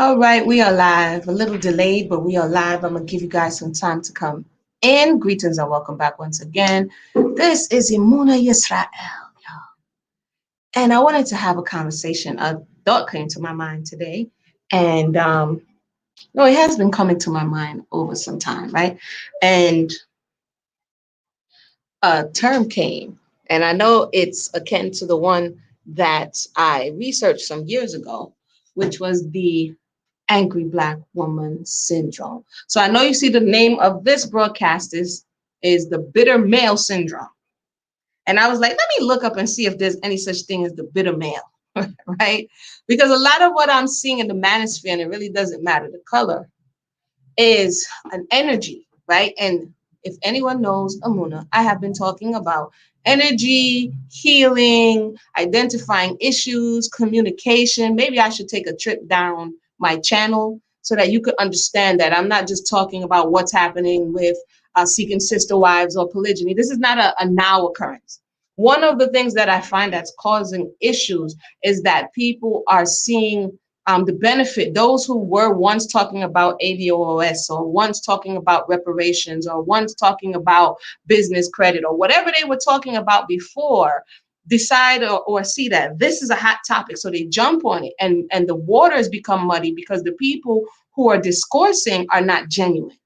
All right, we are live. A little delayed, but we are live. I'm going to give you guys some time to come in. Greetings and welcome back once again. This is Imuna Yisrael, y'all. And I wanted to have a conversation. A thought came to my mind today. And no, it has been coming to my mind over some time, right? And a term came, and I know it's akin to the one that I researched some years ago, which was the angry Black woman syndrome. So I know you see the name of this broadcast is the bitter male syndrome. And I was like, let me look up and see if there's any such thing as the bitter male, right? Because a lot of what I'm seeing in the manosphere, and it really doesn't matter the color, is an energy, right? And if anyone knows Amuna, I have been talking about energy, healing, identifying issues, communication. Maybe I should take a trip down my channel so that you could understand that I'm not just talking about what's happening with seeking sister wives or polygyny. This is not a now occurrence. One of the things that I find that's causing issues is that people are seeing the benefit, those who were once talking about ADOS or once talking about reparations or once talking about business credit or whatever they were talking about before, decide or see that this is a hot topic. So they jump on it, and the waters become muddy because the people who are discoursing are not genuine.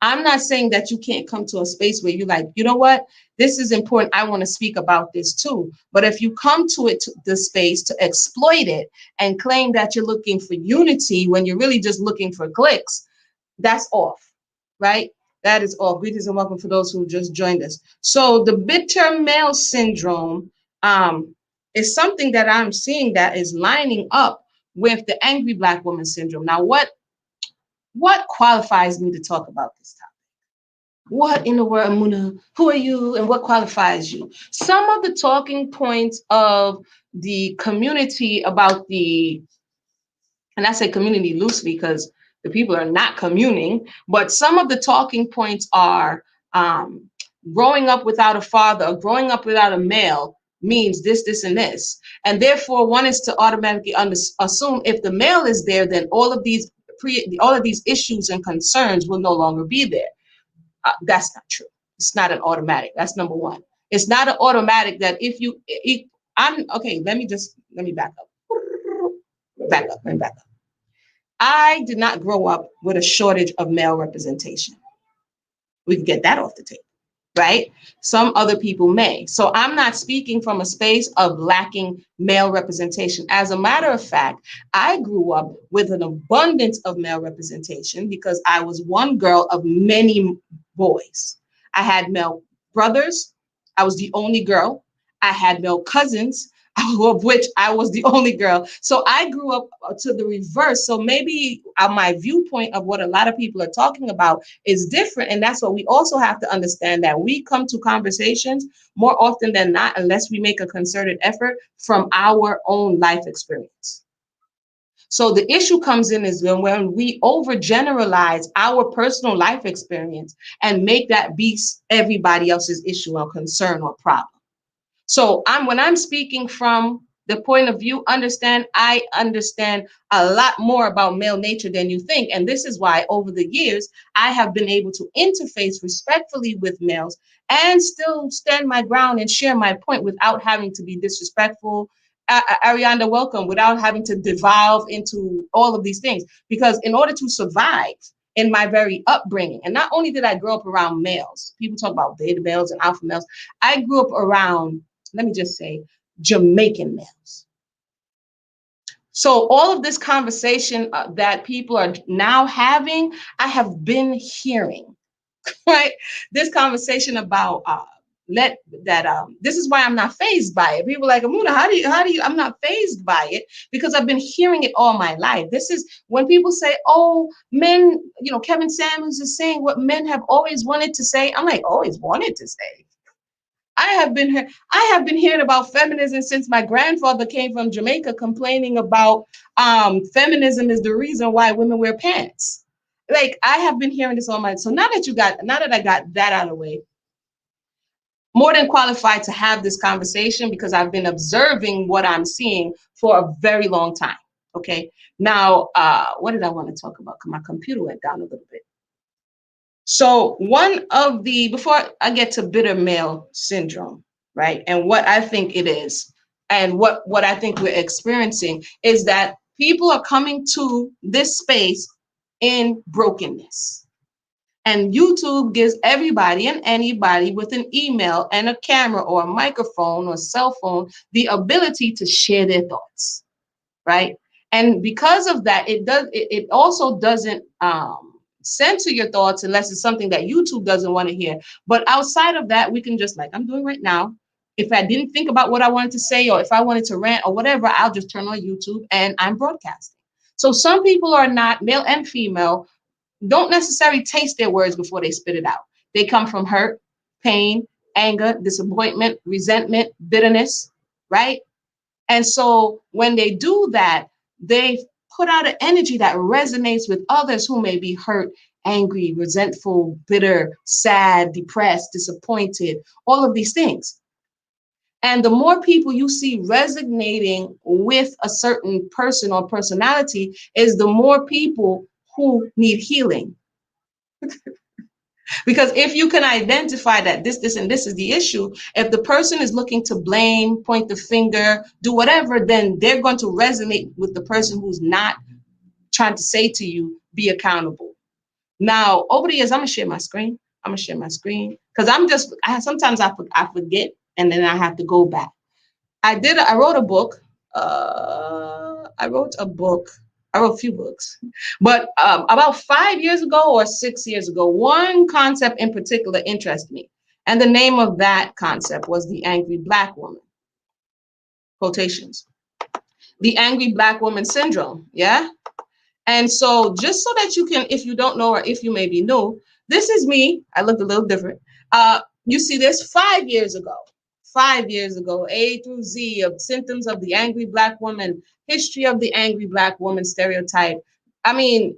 I'm not saying that you can't come to a space where you're like, you know what, this is important. I want to speak about this too. But if you come to it, to the space to exploit it and claim that you're looking for unity when you're really just looking for clicks, that's off, right? That is off. Greetings and welcome for those who just joined us. So the bitter male syndrome is something that I'm seeing that is lining up with the angry Black woman syndrome. Now, what qualifies me to talk about this topic? What in the world, Muna? Who are you and what qualifies you? Some of the talking points of the community about and I say community loosely because the people are not communing, but some of the talking points are growing up without a father or growing up without a male means this, this, and this. And therefore, one is to automatically assume if the male is there, then all of these issues and concerns will no longer be there. That's not true. It's not an automatic. That's number one. It's not an automatic that I'm okay. Let me back up. Let me back up. I did not grow up with a shortage of male representation. We can get that off the table, right? Some other people may. So I'm not speaking from a space of lacking male representation. As a matter of fact, I grew up with an abundance of male representation because I was one girl of many boys. I had male brothers. I was the only girl. I had male cousins, of which I was the only girl. So I grew up to the reverse. So maybe my viewpoint of what a lot of people are talking about is different. And that's what we also have to understand, that we come to conversations more often than not, unless we make a concerted effort, from our own life experience. So the issue comes in is when we overgeneralize our personal life experience and make that be everybody else's issue or concern or problem. So when I'm speaking from the point of view, I understand a lot more about male nature than you think. And this is why over the years, I have been able to interface respectfully with males and still stand my ground and share my point without having to be disrespectful. Arianda, welcome, without having to devolve into all of these things. Because in order to survive in my very upbringing, and not only did I grow up around males, people talk about beta males and alpha males, I grew up around, let me just say, Jamaican males. So all of this conversation that people are now having, I have been hearing, right? This conversation about this is why I'm not fazed by it. People are like, Amuna, how do you, I'm not fazed by it because I've been hearing it all my life. This is when people say, oh, men, Kevin Samuels is saying what men have always wanted to say. I'm like, always wanted to say. I have been hearing about feminism since my grandfather came from Jamaica complaining about feminism is the reason why women wear pants. Like, I have been hearing this all my life. So now that I got that out of the way, more than qualified to have this conversation because I've been observing what I'm seeing for a very long time. Okay. Now, what did I want to talk about? 'Cause my computer went down a little bit. So one of the, before I get to bitter male syndrome, right? And what I think it is, and what I think we're experiencing is that people are coming to this space in brokenness. And YouTube gives everybody and anybody with an email and a camera or a microphone or cell phone the ability to share their thoughts, right? And because of that, it also doesn't censor your thoughts unless it's something that YouTube doesn't want to hear. But outside of that, we can just, like I'm doing right now, if I didn't think about what I wanted to say, or if I wanted to rant or whatever, I'll just turn on YouTube and I'm broadcasting. So some people are not, male and female, don't necessarily taste their words before they spit it out. They come from hurt, pain, anger, disappointment, resentment, bitterness, right? And so when they do that, they put out an energy that resonates with others who may be hurt, angry, resentful, bitter, sad, depressed, disappointed, all of these things. And the more people you see resonating with a certain person or personality, is the more people who need healing. Because if you can identify that this, and this is the issue, if the person is looking to blame, point the finger, do whatever, then they're going to resonate with the person who's not trying to say to you, be accountable. Now, over the years, I'm gonna share my screen. I'm gonna share my screen because sometimes I forget and then I have to go back. I wrote a book. I wrote a few books, but about 5 years ago or 6 years ago, one concept in particular interested me. And the name of that concept was the angry Black woman, quotations, the angry Black woman syndrome. Yeah. And so just so that you can, if you don't know, or if you maybe know, this is me. I looked a little different. You see this 5 years ago. 5 years ago, A through Z of symptoms of the angry Black woman, history of the angry Black woman stereotype. I mean,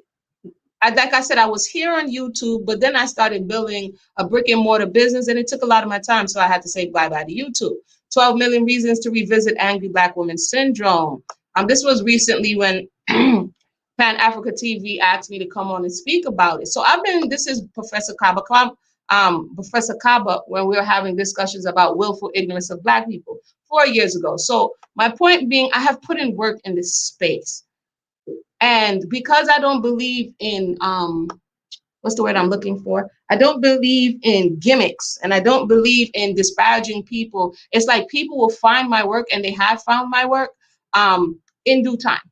like I said, I was here on YouTube, but then I started building a brick and mortar business, and it took a lot of my time. So I had to say bye-bye to YouTube. 12 million reasons to revisit angry Black woman syndrome. This was recently when Pan Africa TV asked me to come on and speak about it. So this is Professor Professor Kaba, when we were having discussions about willful ignorance of Black people 4 years ago. So my point being, I have put in work in this space. And because I don't believe in, what's the word I'm looking for? I don't believe in gimmicks, and I don't believe in disparaging people. It's like people will find my work, and they have found my work in due time,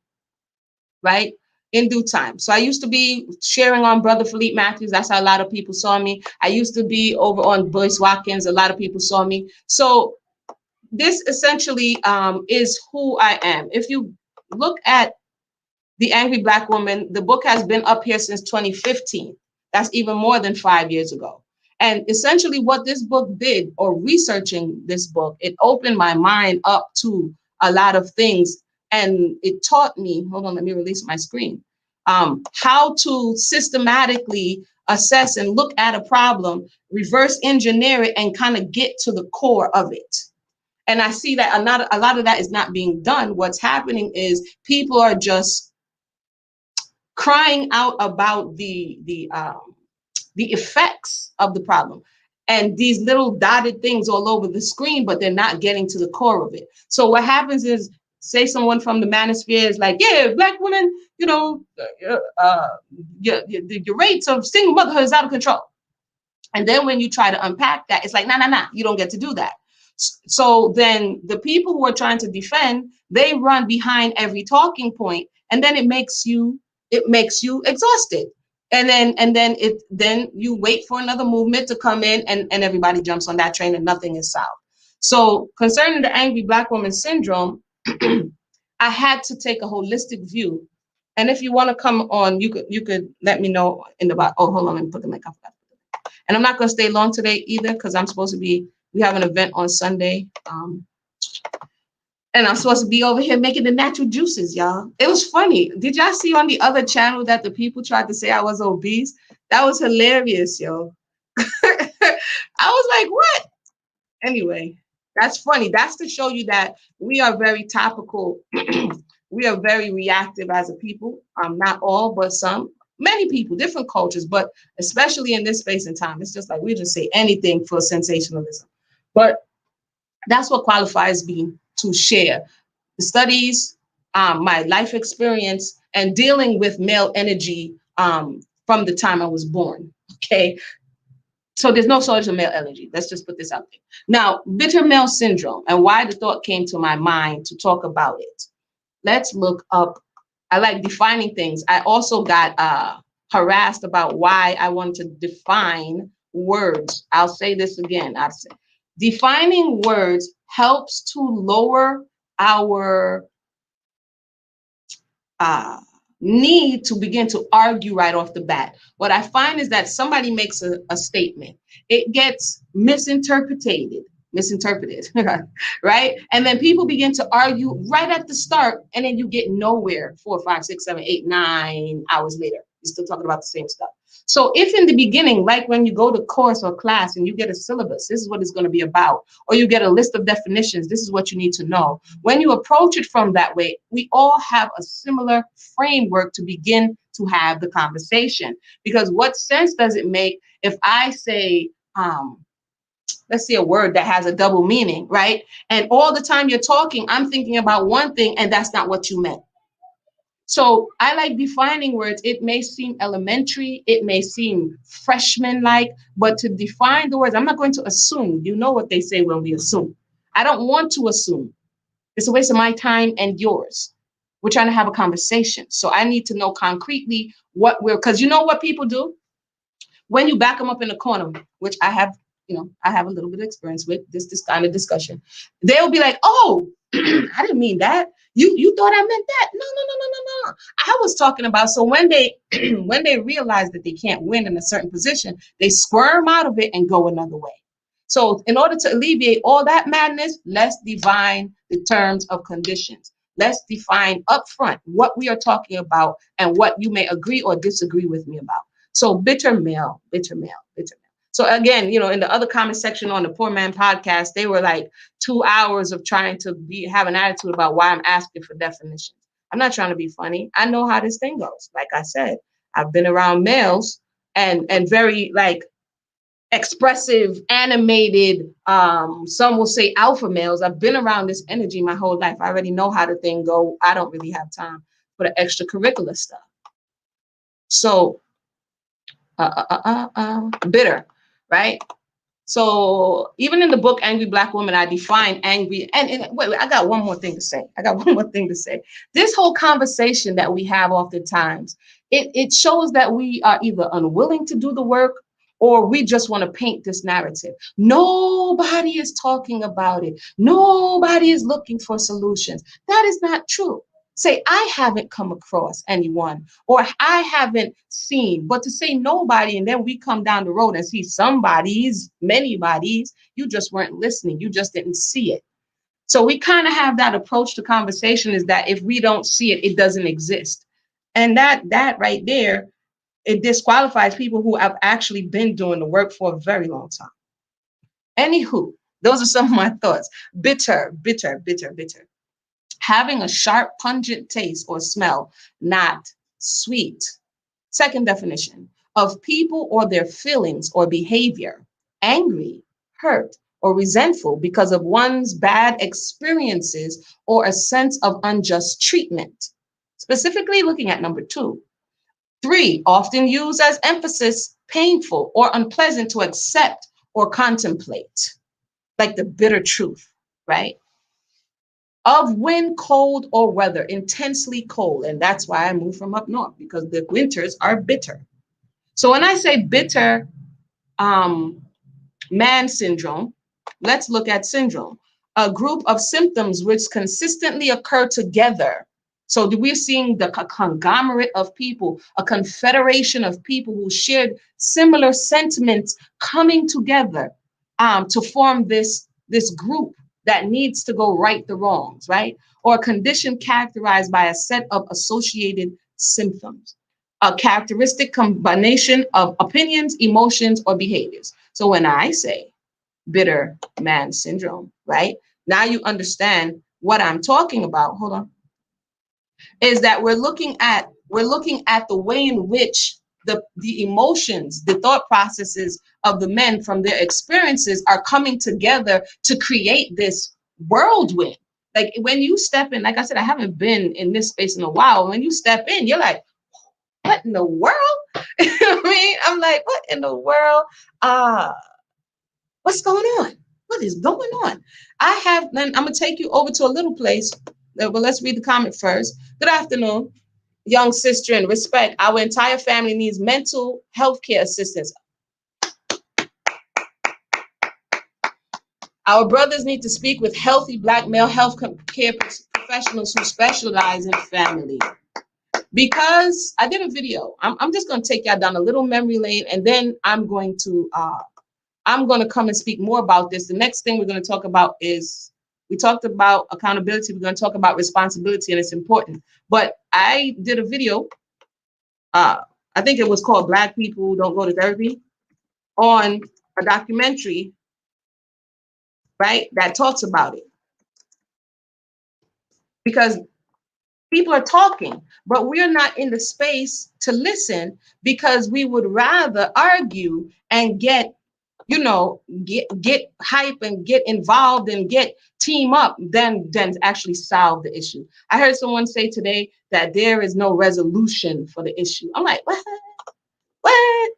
right? In due time. So I used to be sharing on Brother Philippe Matthews. That's how a lot of people saw me. I used to be over on Boyce Watkins. A lot of people saw me. So this essentially is who I am. If you look at The Angry Black Woman, the book has been up here since 2015. That's even more than 5 years ago. And essentially what this book did, or researching this book, it opened my mind up to a lot of things. And it taught me, hold on, let me release my screen, how to systematically assess and look at a problem, reverse engineer it, and kind of get to the core of it. And I see that a lot of that is not being done. What's happening is people are just crying out about the effects of the problem, and these little dotted things all over the screen, but they're not getting to the core of it. So what happens is, say someone from the manosphere is like, yeah, Black women, your rates of single motherhood is out of control. And then when you try to unpack that, it's like, nah, you don't get to do that. So then the people who are trying to defend, they run behind every talking point, and then it makes you exhausted. And then you wait for another movement to come in, and everybody jumps on that train and nothing is solved. So concerning the angry Black woman syndrome, I had to take a holistic view. And if you want to come on, you could let me know in the box. Oh, hold on, let me put the mic up. And I'm not going to stay long today either, because we have an event on Sunday. And I'm supposed to be over here making the natural juices, y'all. It was funny. Did y'all see on the other channel that the people tried to say I was obese? That was hilarious, yo. I was like, what? Anyway, that's funny. That's to show you that we are very topical We are very reactive as a people. Not all, but some. Many people, different cultures, but especially in this space and time, it's just like we just say anything for sensationalism. But that's what qualifies me to share the studies, my life experience, and dealing with male energy from the time I was born. Okay. So there's no shortage of male energy. Let's just put this out there. Now, bitter male syndrome and why the thought came to my mind to talk about it. Let's look up. I like defining things. I also got harassed about why I wanted to define words. I'll say this again. I'll say defining words helps to lower our uh, need to begin to argue right off the bat. What I find is that somebody makes a statement, it gets misinterpreted, right? And then people begin to argue right at the start, and then you get nowhere 4, 5, 6, 7, 8, 9 hours later. You're still talking about the same stuff. So if in the beginning, like when you go to course or class and you get a syllabus, this is what it's going to be about, or you get a list of definitions, this is what you need to know. When you approach it from that way, we all have a similar framework to begin to have the conversation. Because what sense does it make if I say, let's see, a word that has a double meaning, right? And all the time you're talking, I'm thinking about one thing and that's not what you meant. So I like defining words. It may seem elementary, it may seem freshman-like, but to define the words, I'm not going to assume. You know what they say when we assume. I don't want to assume. It's a waste of my time and yours. We're trying to have a conversation. So I need to know concretely what because you know what people do? When you back them up in a corner, which I have, I have a little bit of experience with this kind of discussion, they'll be like, oh, I didn't mean that. You thought I meant that. No, no, no, no, no, no. I was talking about, so when they when they realize that they can't win in a certain position, they squirm out of it and go another way. So in order to alleviate all that madness, let's define the terms of conditions. Let's define upfront what we are talking about and what you may agree or disagree with me about. So bitter male, bitter male, bitter male. So again, in the other comment section on the Poor Man podcast, they were like 2 hours of trying to have an attitude about why I'm asking for definitions. I'm not trying to be funny. I know how this thing goes. Like I said, I've been around males and very like expressive, animated, some will say alpha males. I've been around this energy my whole life. I already know how the thing go. I don't really have time for the extracurricular stuff. So bitter, right? So even in the book Angry Black Woman, I define angry. And wait, I got one more thing to say. This whole conversation that we have oftentimes, it shows that we are either unwilling to do the work or we just want to paint this narrative. Nobody is talking about it. Nobody is looking for solutions. That is not true. Say, I haven't come across anyone or I haven't seen, but to say nobody, and then we come down the road and see somebody's, many bodies, you just weren't listening. You just didn't see it. So we kind of have that approach to conversation is that if we don't see it, it doesn't exist. And that right there, it disqualifies people who have actually been doing the work for a very long time. Anywho, those are some of my thoughts. Bitter, bitter, bitter, bitter. Having a sharp, pungent taste or smell, not sweet. Second definition, of people or their feelings or behavior, angry, hurt, or resentful because of one's bad experiences or a sense of unjust treatment. Specifically looking at number 2. 3, often used as emphasis, painful or unpleasant to accept or contemplate, like the bitter truth, right? Of wind, cold, or weather, intensely cold. And that's why I moved from up north, because the winters are bitter. So when I say bitter man syndrome, let's look at syndrome, a group of symptoms which consistently occur together. So we're seeing the conglomerate of people, a confederation of people who shared similar sentiments coming together to form this group that needs to go right the wrongs, right? Or a condition characterized by a set of associated symptoms, a characteristic combination of opinions, emotions, or behaviors. So when I say bitter man syndrome, right? Now you understand what I'm talking about. Hold on. is that we're looking at the way in which the emotions, the thought processes of the men from their experiences are coming together to create this whirlwind. Like when you step in, like I said, I haven't been in this space in a while. When you step in, you're like, what in the world? You know what I mean? I'm like, what in the world? Uh, what's going on? What is going on? Then I'm gonna take you over to a little place. But let's read the comment first. Good afternoon, young sister, and respect. Our entire family needs mental health care assistance. Our brothers need to speak with healthy Black male health care professionals who specialize in family. Because I did a video, I'm just going to take y'all down a little memory lane, and then I'm going to come and speak more about this. The next thing we're going to talk about is, we talked about accountability. We're going to talk about responsibility, and it's important. But I did a video. I think it was called "Black People Don't Go to Therapy," on a documentary, right, that talks about it. Because people are talking, but we're not in the space to listen, because we would rather argue and get hype and get involved and get team up than actually solve the issue. I heard someone say today that there is no resolution for the issue. I'm like, what?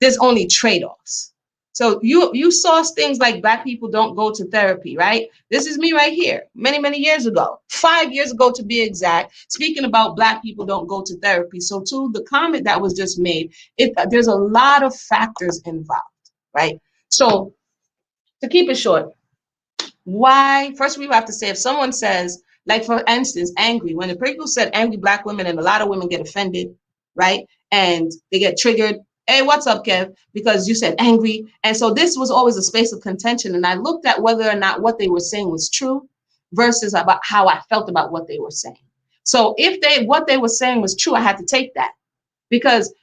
There's only trade-offs. So you saw things like Black people don't go to therapy, right? This is me right here, many years ago, 5 years ago to be exact, speaking about Black people don't go to therapy. So to the comment that was just made, there's a lot of factors involved, right? So to keep it short, why? First, we have to say, if someone says, like for instance, angry, when the people said angry Black women, and a lot of women get offended, right? And they get triggered. Hey, what's up, Kev? Because you said angry. And so this was always a space of contention. And I looked at whether or not what they were saying was true versus about how I felt about what they were saying. So if what they were saying was true, I had to take that, because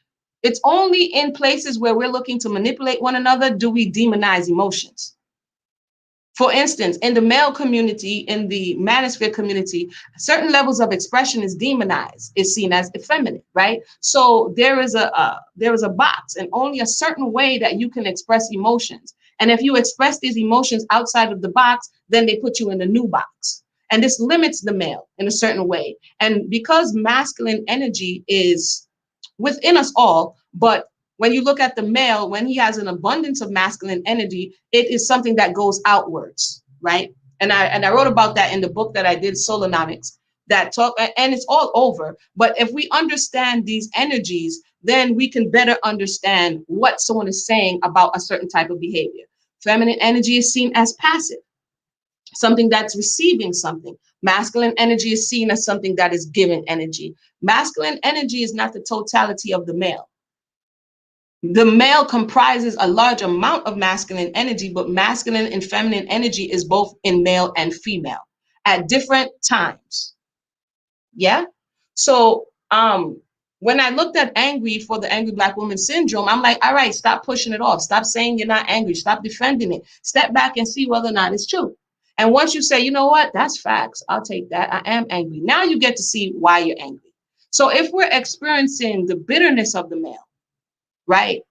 it's only in places where we're looking to manipulate one another do we demonize emotions. For instance, in the male community, in the manosphere community, certain levels of expression is demonized, is seen as effeminate, right? So there is a box, and only a certain way that you can express emotions. And if you express these emotions outside of the box, then they put you in the new box. And this limits the male in a certain way. And because masculine energy is within us all, but when you look at the male, when he has an abundance of masculine energy, it is something that goes outwards, right? And I wrote about that in the book that I did, Solonomics, that talk, and it's all over. But if we understand these energies, then we can better understand what someone is saying about a certain type of behavior. Feminine energy is seen as passive, something that's receiving something. Masculine energy is seen as something that is giving energy. Masculine energy is not the totality of the male. The male comprises a large amount of masculine energy, but masculine and feminine energy is both in male and female at different times. Yeah. So when I looked at angry for the angry Black woman syndrome, I'm like, all right, stop pushing it off. Stop saying you're not angry. Stop defending it. Step back and see whether or not it's true. And once you say, you know what, that's facts, I'll take that. I am angry. Now you get to see why you're angry. So if we're experiencing the bitterness of the male, right?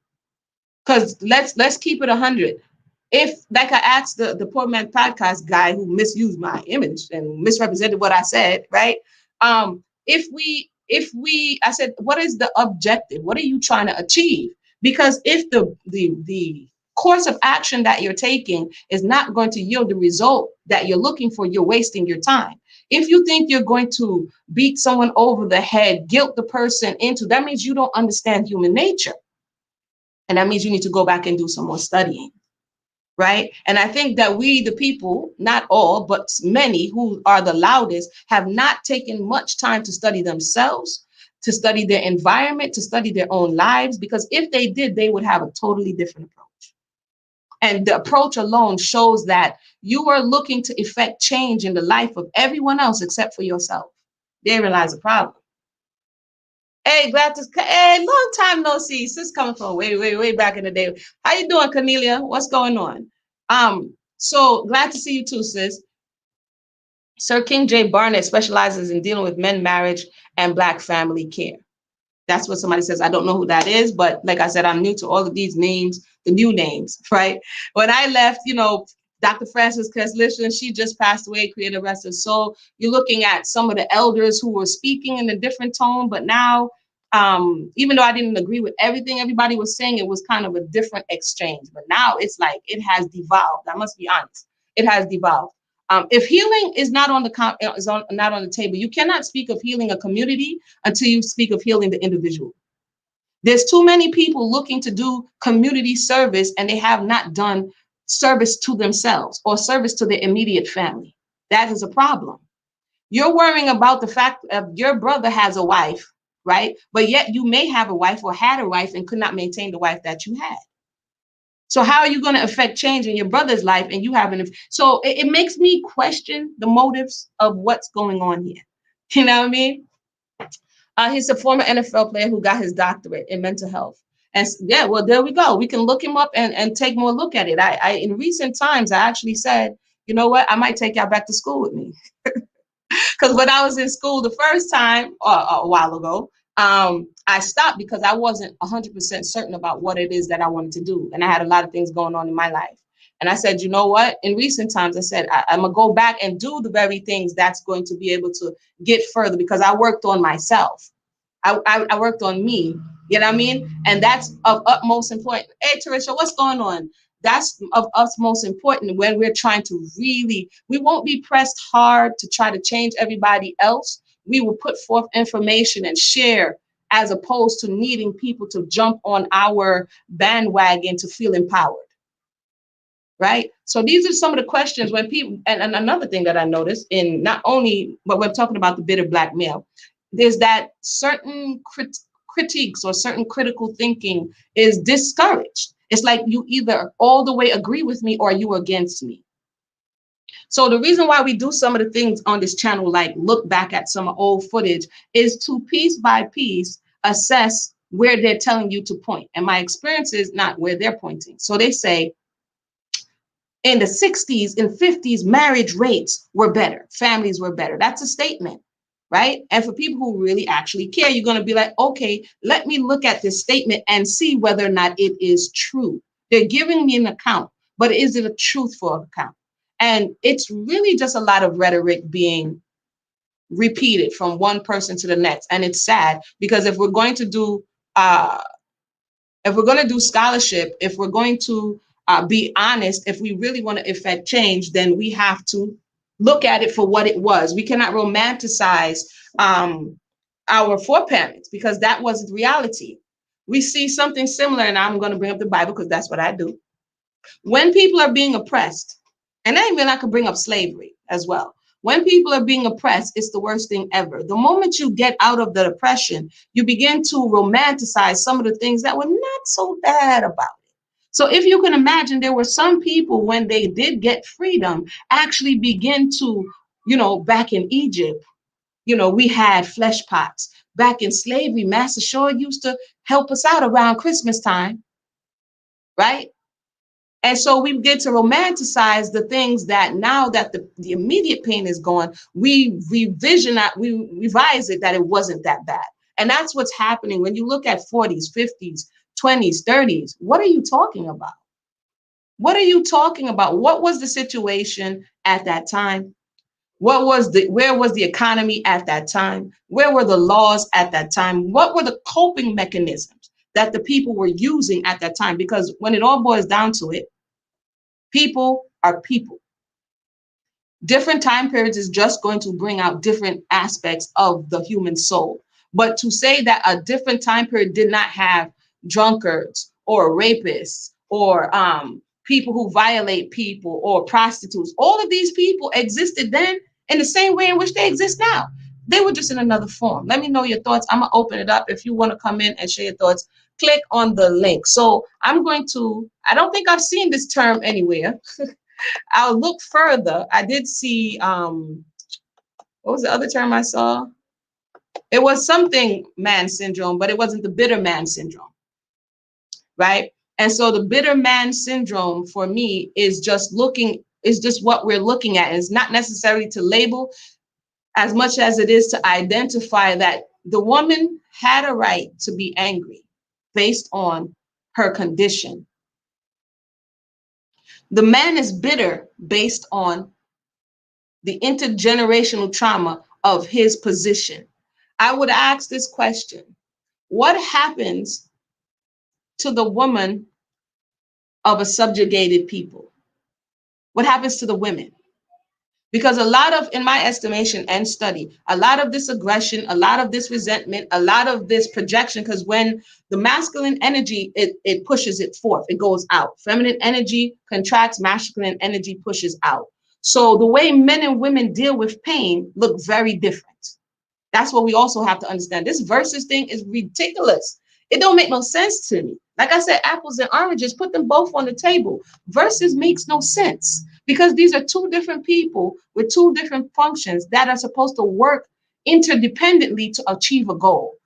Because let's keep it 100. If, like I asked the Poor Man podcast guy who misused my image and misrepresented what I said, right? I said, what is the objective? What are you trying to achieve? Because if the course of action that you're taking is not going to yield the result that you're looking for, you're wasting your time. If you think you're going to beat someone over the head, guilt the person into, that means you don't understand human nature. And that means you need to go back and do some more studying, right? And I think that we, the people, not all, but many who are the loudest, have not taken much time to study themselves, to study their environment, to study their own lives, because if they did, they would have a totally different approach. And the approach alone shows that you are looking to effect change in the life of everyone else except for yourself. Therein lies the problem. Hey, hey, long time no see. Sis coming from way back in the day. How you doing, Cornelia? What's going on? So glad to see you too, sis. Sir King J. Barnett specializes in dealing with men, marriage, and Black family care. That's what somebody says. I don't know who that is, but like I said, I'm new to all of these names, the new names, right? When I left, Dr. Frances Keslishan, she just passed away, created rest her soul. You're looking at some of the elders who were speaking in a different tone, but now, even though I didn't agree with everything everybody was saying, it was kind of a different exchange. But now it's like it has devolved. I must be honest. It has devolved. If healing is not on not on the table, you cannot speak of healing a community until you speak of healing the individual. There's too many people looking to do community service and they have not done service to themselves or service to their immediate family. That is a problem. You're worrying about the fact that your brother has a wife, right? But yet you may have a wife or had a wife and could not maintain the wife that you had. So how are you going to affect change in your brother's life and you haven't? So it makes me question the motives of what's going on here. You know what I mean? He's a former NFL player who got his doctorate in mental health. And yeah, well, there we go. We can look him up and take more look at it. I in recent times, I actually said, you know what? I might take y'all back to school with me. Because when I was in school the first time, a while ago, I stopped because I wasn't 100% certain about what it is that I wanted to do. And I had a lot of things going on in my life. And I said, you know what? In recent times, I said, I'm going to go back and do the very things that's going to be able to get further because I worked on myself. I worked on me, you know what I mean? And that's of utmost importance. Hey, Teresa, what's going on? That's of utmost important when we're trying to really, we won't be pressed hard to try to change everybody else. We will put forth information and share as opposed to needing people to jump on our bandwagon to feel empowered. Right? So these are some of the questions when people, and another thing that I noticed in not only, but we're talking about the bitter black male, is that certain critiques or certain critical thinking is discouraged. It's like you either all the way agree with me or you against me. So the reason why we do some of the things on this channel, like look back at some old footage, is to piece by piece assess where they're telling you to point. And my experience is not where they're pointing. So they say, in the 60s and 50s, marriage rates were better. Families were better. That's a statement, right? And for people who really actually care, you're going to be like, okay, let me look at this statement and see whether or not it is true. They're giving me an account, but is it a truthful account? And it's really just a lot of rhetoric being repeated from one person to the next. And it's sad because if we're going to do scholarship, if we're going to be honest, if we really want to effect change, then we have to look at it for what it was. We cannot romanticize our foreparents because that wasn't reality. We see something similar, and I'm going to bring up the Bible because that's what I do. When people are being oppressed, and then even I could bring up slavery as well. When people are being oppressed, it's the worst thing ever. The moment you get out of the oppression, you begin to romanticize some of the things that were not so bad about it. So if you can imagine, there were some people when they did get freedom, actually begin to, back in Egypt, we had flesh pots. Back in slavery, Master Shaw used to help us out around Christmas time, right? And so we begin to romanticize the things that now that the immediate pain is gone, we revise it that it wasn't that bad. And that's what's happening when you look at 40s, 50s, 20s, 30s. What are you talking about? What are you talking about? What was the situation at that time? Where was the economy at that time? Where were the laws at that time? What were the coping mechanisms that the people were using at that time? Because when it all boils down to it, people are people. Different time periods is just going to bring out different aspects of the human soul. But to say that a different time period did not have drunkards or rapists or people who violate people or prostitutes, all of these people existed then in the same way in which they exist now. They were just in another form. Let me know your thoughts. I'm going to open it up. If you want to come in and share your thoughts, click on the link. So I don't think I've seen this term anywhere. I'll look further. I did see, what was the other term I saw? It was something man syndrome, but it wasn't the bitter man syndrome, right? And so the bitter man syndrome for me is just looking It's just what we're looking at. It's not necessarily to label as much as it is to identify that the woman had a right to be angry based on her condition. The man is bitter based on the intergenerational trauma of his position. I would ask this question: what happens to the woman of a subjugated people? What happens to the women? Because a lot of, in my estimation and study, a lot of this aggression, a lot of this resentment, a lot of this projection, because when the masculine energy, it pushes it forth, it goes out. Feminine energy contracts, masculine energy pushes out. So the way men and women deal with pain look very different. That's what we also have to understand. This versus thing is ridiculous. It don't make no sense to me. Like I said, apples and oranges, put them both on the table. Versus makes no sense because these are two different people with two different functions that are supposed to work interdependently to achieve a goal.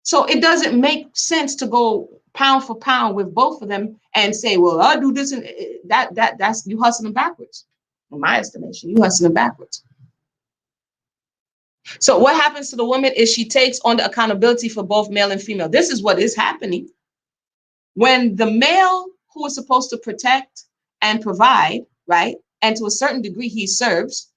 So it doesn't make sense to go pound for pound with both of them and say, well, I'll do this and that's you hustling backwards. In my estimation, you hustling backwards. So what happens to the woman is she takes on the accountability for both male and female. This is what is happening. When the male who is supposed to protect and provide, right, and to a certain degree he serves,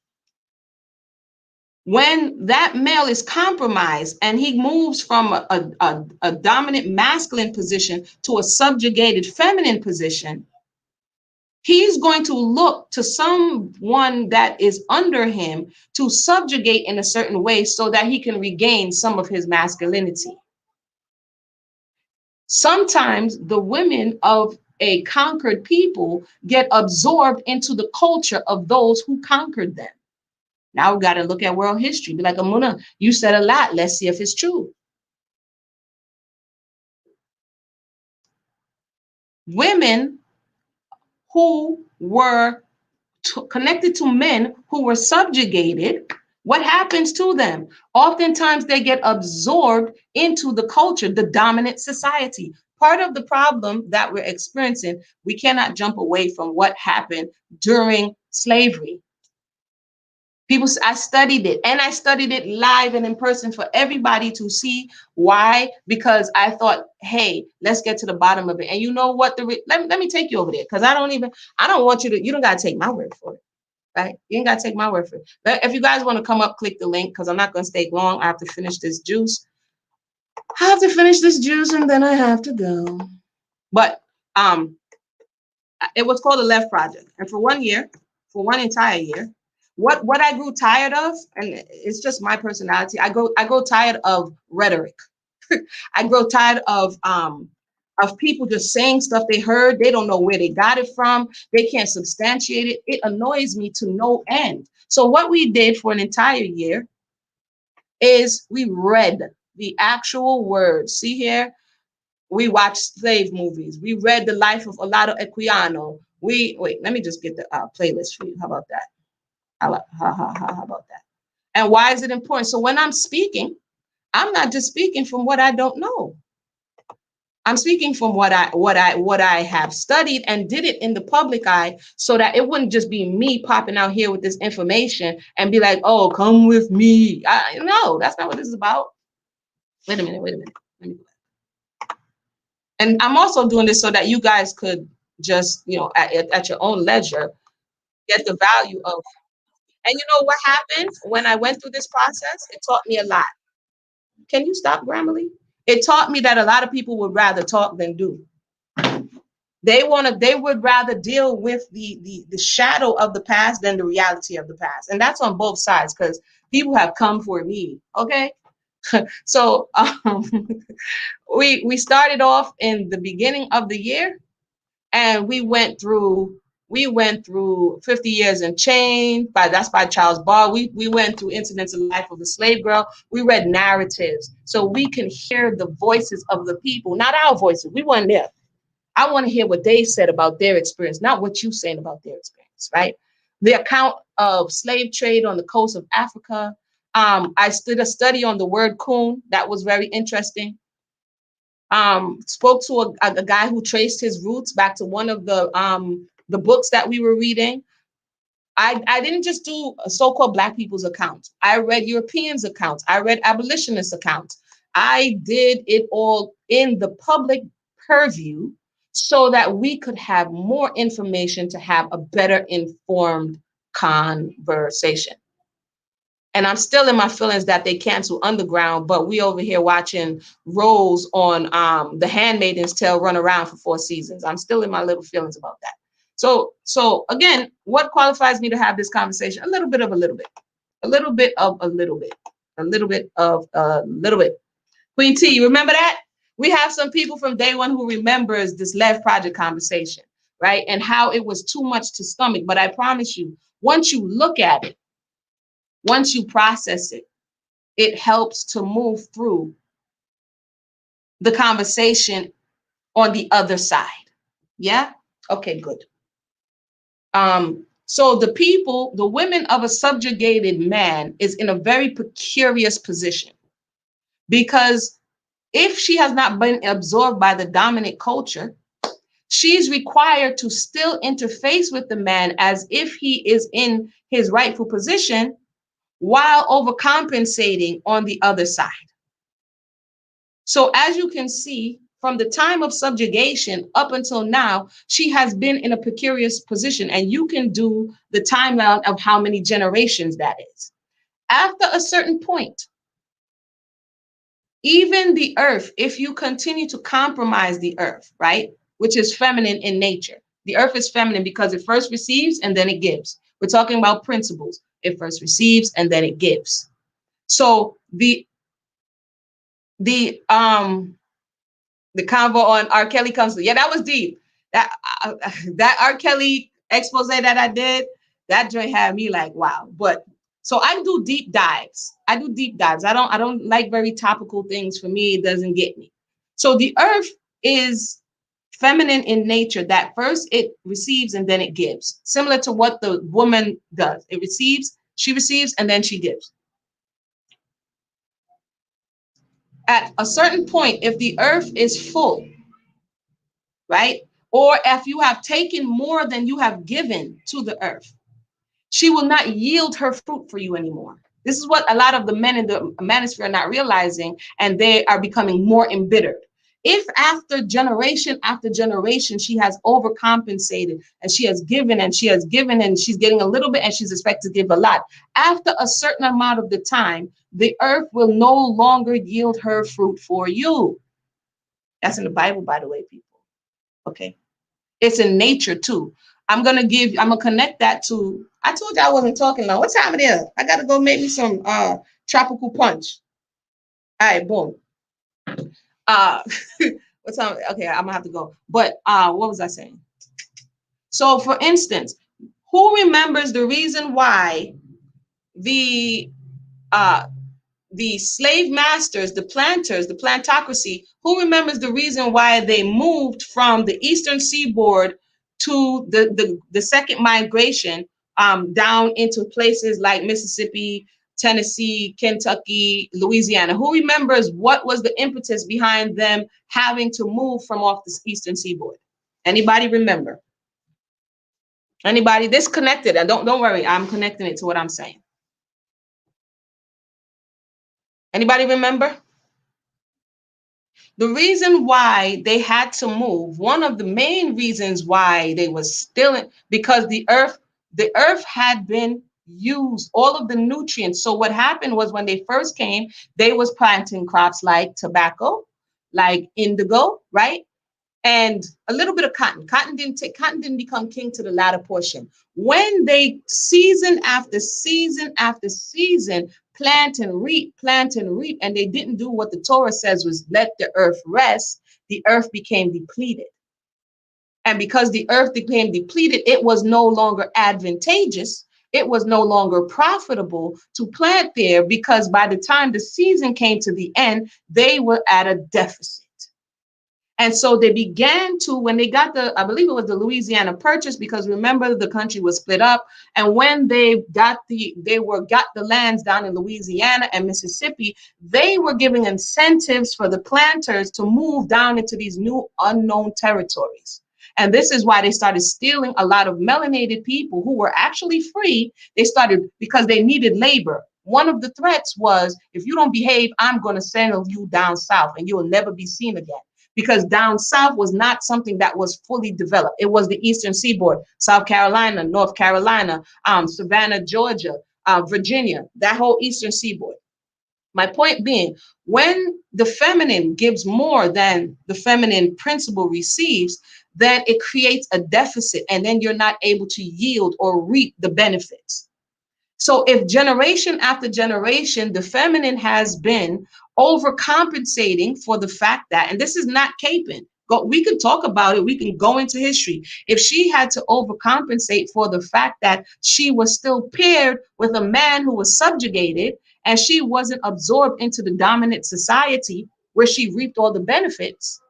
when that male is compromised and he moves from a dominant masculine position to a subjugated feminine position, he's going to look to someone that is under him to subjugate in a certain way so that he can regain some of his masculinity. Sometimes the women of a conquered people get absorbed into the culture of those who conquered them. Now we got to look at world history. Be like, Amuna, you said a lot. Let's see if it's true. Women who were connected to men who were subjugated, what happens to them? Oftentimes they get absorbed into the culture, the dominant society. Part of the problem that we're experiencing, we cannot jump away from what happened during slavery. People, I studied it and I studied it live and in person for everybody to see why, because I thought, hey, let's get to the bottom of it. And you know what? Let me take you over there because I don't want you to, you don't got to take my word for it. Right? You ain't got to take my word for it. But if you guys want to come up, click the link because I'm not going to stay long. I have to finish this juice. And then I have to go. But it was called the Left Project. And for 1 year, for one entire year, what I grew tired of, and it's just my personality, I go tired of rhetoric. I grow tired of people just saying stuff they heard. They don't know where they got it from. They can't substantiate it. It annoys me to no end. So what we did for an entire year is we read the actual words. See here, we watched slave movies. We read the life of Olado Equiano. Wait, let me just get the playlist for you. How about that? How about that? And why is it important? So when I'm speaking, I'm not just speaking from what I don't know. I'm speaking from what I have studied and did it in the public eye so that it wouldn't just be me popping out here with this information and be like, oh, come with me. No, that's not what this is about. Wait a minute. Let me go back. And I'm also doing this so that you guys could just, at your own leisure, get the value of. And you know what happened when I went through this process? It taught me a lot. Can you stop, Grammarly? It taught me that a lot of people would rather talk than do. They would rather deal with the shadow of the past than the reality of the past. And that's on both sides because people have come for me. Okay. So we started off in the beginning of the year and we went through 50 Years in Chain by Charles Ball. We went through Incidents in the Life of a Slave Girl. We read narratives so we can hear the voices of the people, not our voices. We weren't there. I want to hear what they said about their experience, not what you're saying about their experience, right? The account of slave trade on the coast of Africa. I did a study on the word coon. That was very interesting. Spoke to a guy who traced his roots back to one of the books that we were reading. I didn't just do so-called Black people's accounts. I read Europeans' accounts. I read abolitionists' accounts. I did it all in the public purview so that we could have more information to have a better informed conversation. And I'm still in my feelings that they cancel Underground, but we over here watching Rose on The Handmaid's Tale run around for 4 seasons. I'm still in my little feelings about that. So again, what qualifies me to have this conversation? A little bit of a little bit, a little bit of a little bit, a little bit of a little bit. Queen T, you remember that? We have some people from day one who remembers this Lev Project conversation, right? And how it was too much to stomach. But I promise you, once you look at it, once you process it, it helps to move through the conversation on the other side. Yeah? Okay, good. So the women of a subjugated man is in a very precarious position, because if she has not been absorbed by the dominant culture, she's required to still interface with the man as if he is in his rightful position while overcompensating on the other side. So as you can see, from the time of subjugation up until now, she has been in a precarious position, and you can do the timeline of how many generations that is. After a certain point, even the earth, if you continue to compromise the earth, right, which is feminine in nature, the earth is feminine because it first receives and then it gives. We're talking about principles. It first receives and then it gives. So the convo on R. Kelly comes to, yeah, that was deep. That R. Kelly expose that I did, that joint had me like, wow. But so I do deep dives. I don't like very topical things. For me, it doesn't get me. So the earth is feminine in nature, that first it receives and then it gives. Similar to what the woman does. It receives, she receives, and then she gives. At a certain point, if the earth is full, right? Or if you have taken more than you have given to the earth, she will not yield her fruit for you anymore. This is what a lot of the men in the manosphere are not realizing, and they are becoming more embittered. If after generation, she has overcompensated and she has given and she has given and she's getting a little bit and she's expected to give a lot, after a certain amount of the time, the earth will no longer yield her fruit for you. That's in the Bible, by the way, people. Okay. It's in nature too. I'm gonna connect that to, I told you I wasn't talking long. What time it is? I gotta go make me some tropical punch. All right, boom. What time? Okay, I'm gonna have to go. But what was I saying? So for instance, who remembers the reason why the slave masters, the planters, the plantocracy, who remembers the reason why they moved from the eastern seaboard to the second migration down into places like Mississippi, Tennessee, Kentucky, Louisiana? Who remembers what was the impetus behind them having to move from off the eastern seaboard? Anybody remember? Anybody? This connected, and don't worry, I'm connecting it to what I'm saying. Anybody remember? The reason why they had to move, one of the main reasons why they were still in, because the earth had been used, all of the nutrients. So what happened was when they first came, they was planting crops like tobacco, like indigo, right? And a little bit of cotton. Cotton didn't become king to the latter portion. When they season after season after season plant and reap, and they didn't do what the Torah says was let the earth rest, the earth became depleted. And because the earth became depleted, it was no longer advantageous. It was no longer profitable to plant there, because by the time the season came to the end, they were at a deficit. And so they began to, when they got I believe it was the Louisiana Purchase, because remember the country was split up. And when they got the lands down in Louisiana and Mississippi, they were giving incentives for the planters to move down into these new unknown territories. And this is why they started stealing a lot of melanated people who were actually free. They started because they needed labor. One of the threats was, if you don't behave, I'm going to send you down south and you will never be seen again. Because down south was not something that was fully developed. It was the Eastern Seaboard, South Carolina, North Carolina, Savannah, Georgia, Virginia, that whole Eastern Seaboard. My point being, when the feminine gives more than the feminine principle receives, then it creates a deficit, and then you're not able to yield or reap the benefits. So if generation after generation, the feminine has been overcompensating for the fact that, and this is not caping, we can talk about it, we can go into history. If she had to overcompensate for the fact that she was still paired with a man who was subjugated and she wasn't absorbed into the dominant society where she reaped all the benefits,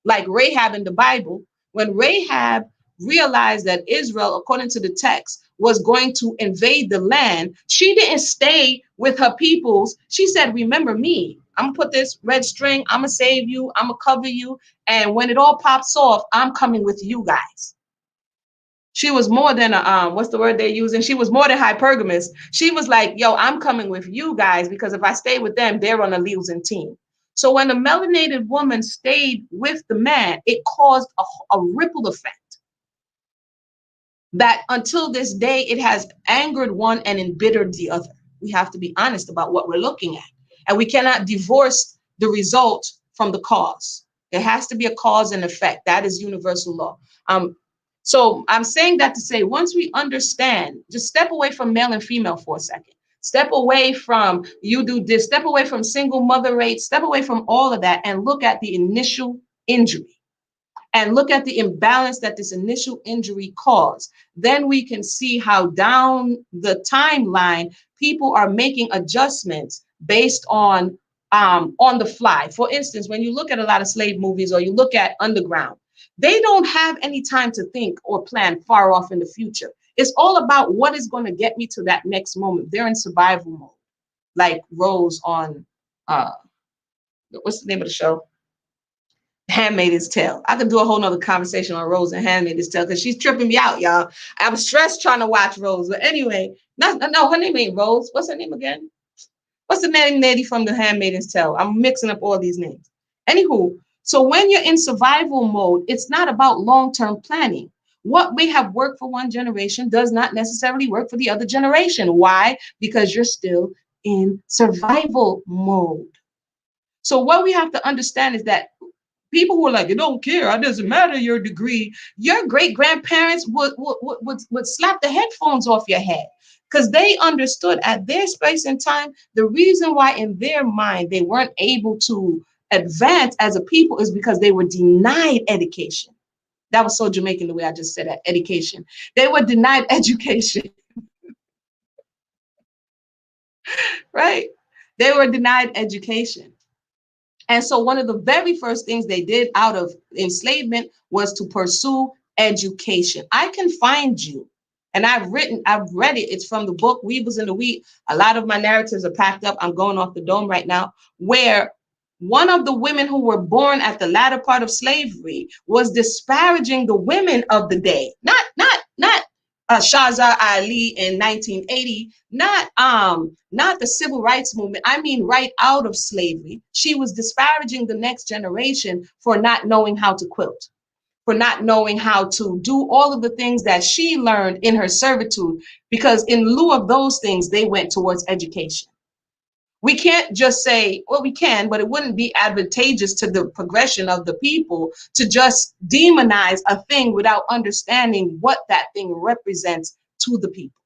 like Rahab in the Bible, when Rahab realized that Israel, according to the text, was going to invade the land, she didn't stay with her peoples. She said, remember me. I'm gonna put this red string, I'm gonna save you, I'm gonna cover you. And when it all pops off, I'm coming with you guys. She was more than a, what's the word they're using? She was more than hypergamous. She was like, yo, I'm coming with you guys because if I stay with them, they're on a losing team. So when the melanated woman stayed with the man, it caused a ripple effect that until this day, it has angered one and embittered the other. We have to be honest about what we're looking at. And we cannot divorce the result from the cause. There has to be a cause and effect. That is universal law. So I'm saying that to say, once we understand, just step away from male and female for a second. Step away from you do this, step away from single mother rate, step away from all of that and look at the initial injury and look at the imbalance that this initial injury caused. Then we can see how down the timeline, people are making adjustments based on the fly. For instance, when you look at a lot of slave movies or you look at Underground, they don't have any time to think or plan far off in the future. It's all about what is going to get me to that next moment. They're in survival mode, like Rose on, what's the name of the show? Handmaid's Tale. I could do a whole nother conversation on Rose and Handmaid's Tale because she's tripping me out, y'all. I'm stressed trying to watch Rose. But anyway, no, her name ain't Rose. What's her name again? What's the name lady from the Handmaid's Tale? I'm mixing up all these names. Anywho, so when you're in survival mode, it's not about long-term planning. What may have worked for one generation does not necessarily work for the other generation. Why? Because you're still in survival mode. So what we have to understand is that people who are like, it don't care, it doesn't matter your degree. Your great grandparents would slap the headphones off your head because they understood at their space and time, the reason why in their mind they weren't able to advance as a people is because they were denied education. That was so Jamaican the way I just said that, education. They were denied education, right? They were denied education. And so one of the very first things they did out of enslavement was to pursue education. I can find you. And I've read it. It's from the book Weevils in the Wheat. A lot of my narratives are packed up. I'm going off the dome right now, where one of the women who were born at the latter part of slavery was disparaging the women of the day. Not Shahzad Ali in 1980, not the civil rights movement. I mean, right out of slavery, she was disparaging the next generation for not knowing how to quilt, for not knowing how to do all of the things that she learned in her servitude, because in lieu of those things, they went towards education. We can't just say, well, we can, but it wouldn't be advantageous to the progression of the people to just demonize a thing without understanding what that thing represents to the people.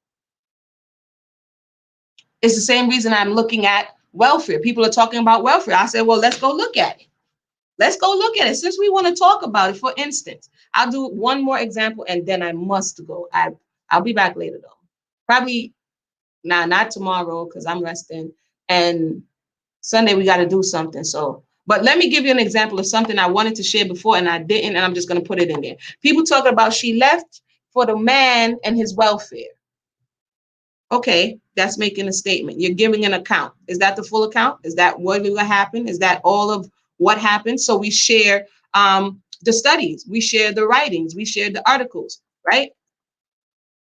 It's the same reason I'm looking at welfare. People are talking about welfare. I said, well, let's go look at it. Let's go look at it. Since we want to talk about it, for instance, I'll do one more example and then I must go. I'll be back later though. Probably not tomorrow because I'm resting. And Sunday we got to do something. So, but let me give you an example of something I wanted to share before and I didn't, and I'm just going to put it in there. People talking about she left for the man and his welfare. Okay, that's making a statement. You're giving an account. Is that the full account? Is that what will happen? Is that all of what happened? So we share the studies, we share the writings, we share the articles, right?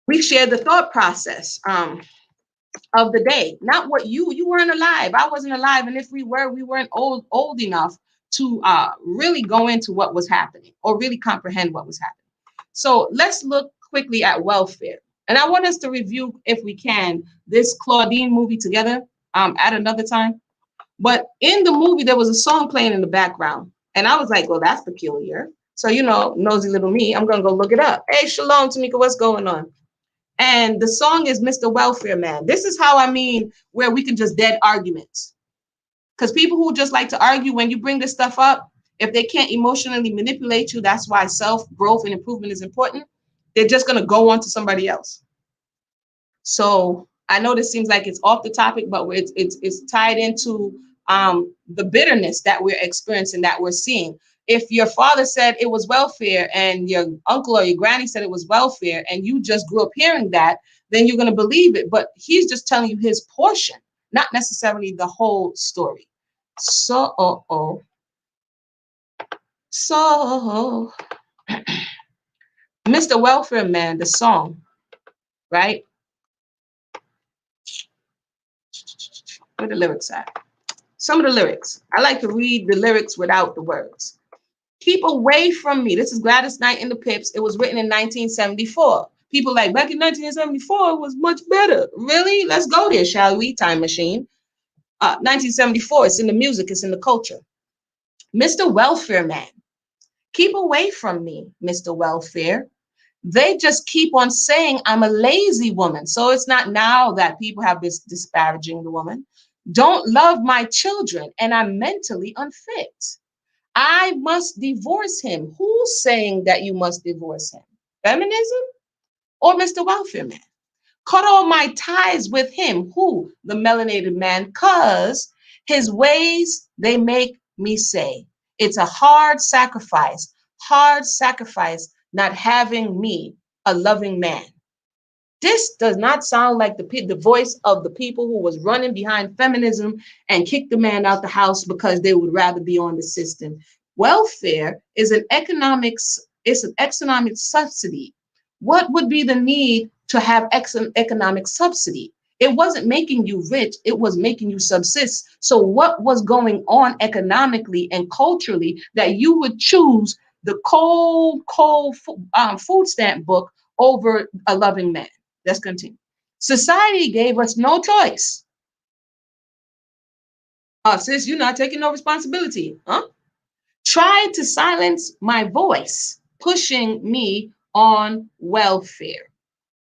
We share the thought process of the day, not what you weren't alive. I wasn't alive. And if we weren't old enough to really go into what was happening or really comprehend what was happening. So let's look quickly at welfare. And I want us to review, if we can, this Claudine movie together at another time. But in the movie, there was a song playing in the background. And I was like, well, that's peculiar. So, nosy little me, I'm going to go look it up. Hey, shalom, Tamika, what's going on? And the song is Mr. Welfare Man. This is how I mean, where we can just dead arguments. Because people who just like to argue, when you bring this stuff up, if they can't emotionally manipulate you, that's why self-growth and improvement is important. They're just going to go on to somebody else. So I know this seems like it's off the topic, but it's tied into the bitterness that we're experiencing, that we're seeing. If your father said it was welfare and your uncle or your granny said it was welfare and you just grew up hearing that, then you're going to believe it. But he's just telling you his portion, not necessarily the whole story. So, so Mr. Welfare Man, the song, right? Where the lyrics at? Some of the lyrics. I like to read the lyrics without the words. Keep away from me. This is Gladys Knight and the Pips. It was written in 1974. People like, back in 1974, it was much better. Really? Let's go there, shall we? Time machine. 1974, it's in the music, it's in the culture. Mr. Welfare Man. Keep away from me, Mr. Welfare. They just keep on saying I'm a lazy woman. So it's not now that people have this disparaging the woman. Don't love my children, and I'm mentally unfit. I must divorce him. Who's saying that you must divorce him? Feminism or Mr. Welfare Man? Cut all my ties with him. Who? The melanated man. Because his ways, they make me say. It's a hard sacrifice not having me, a loving man. This does not sound like the voice of the people who was running behind feminism and kicked the man out the house because they would rather be on the system. Welfare is it's an economic subsidy. What would be the need to have economic subsidy? It wasn't making you rich, it was making you subsist. So what was going on economically and culturally that you would choose the cold food stamp book over a loving man? Let's continue. Society gave us no choice. Sis, you're not taking no responsibility, huh? Tried to silence my voice, pushing me on welfare.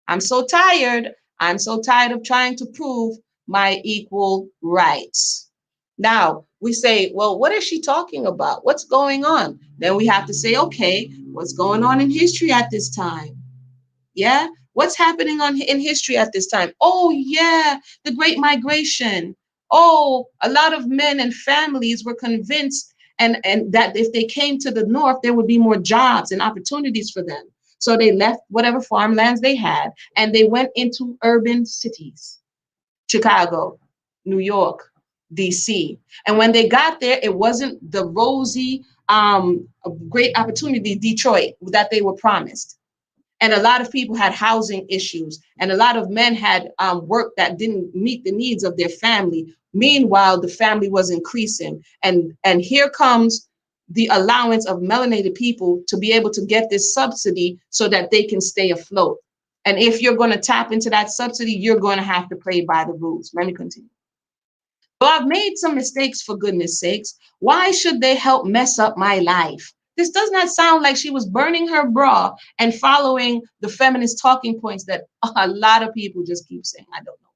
I'm so tired. I'm so tired of trying to prove my equal rights. Now, we say, well, what is she talking about? What's going on? Then we have to say, okay, what's going on in history at this time? Yeah. What's happening in history at this time? Oh, yeah, the Great Migration. Oh, a lot of men and families were convinced and that if they came to the North, there would be more jobs and opportunities for them. So they left whatever farmlands they had and they went into urban cities, Chicago, New York, DC. And when they got there, it wasn't the rosy, great opportunity, Detroit, that they were promised. And a lot of people had housing issues, and a lot of men had work that didn't meet the needs of their family. Meanwhile, the family was increasing. And here comes the allowance of melanated people to be able to get this subsidy so that they can stay afloat. And if you're going to tap into that subsidy, you're going to have to play by the rules. Let me continue. Well, I've made some mistakes, for goodness sakes. Why should they help mess up my life? This does not sound like she was burning her bra and following the feminist talking points that a lot of people just keep saying. I don't know.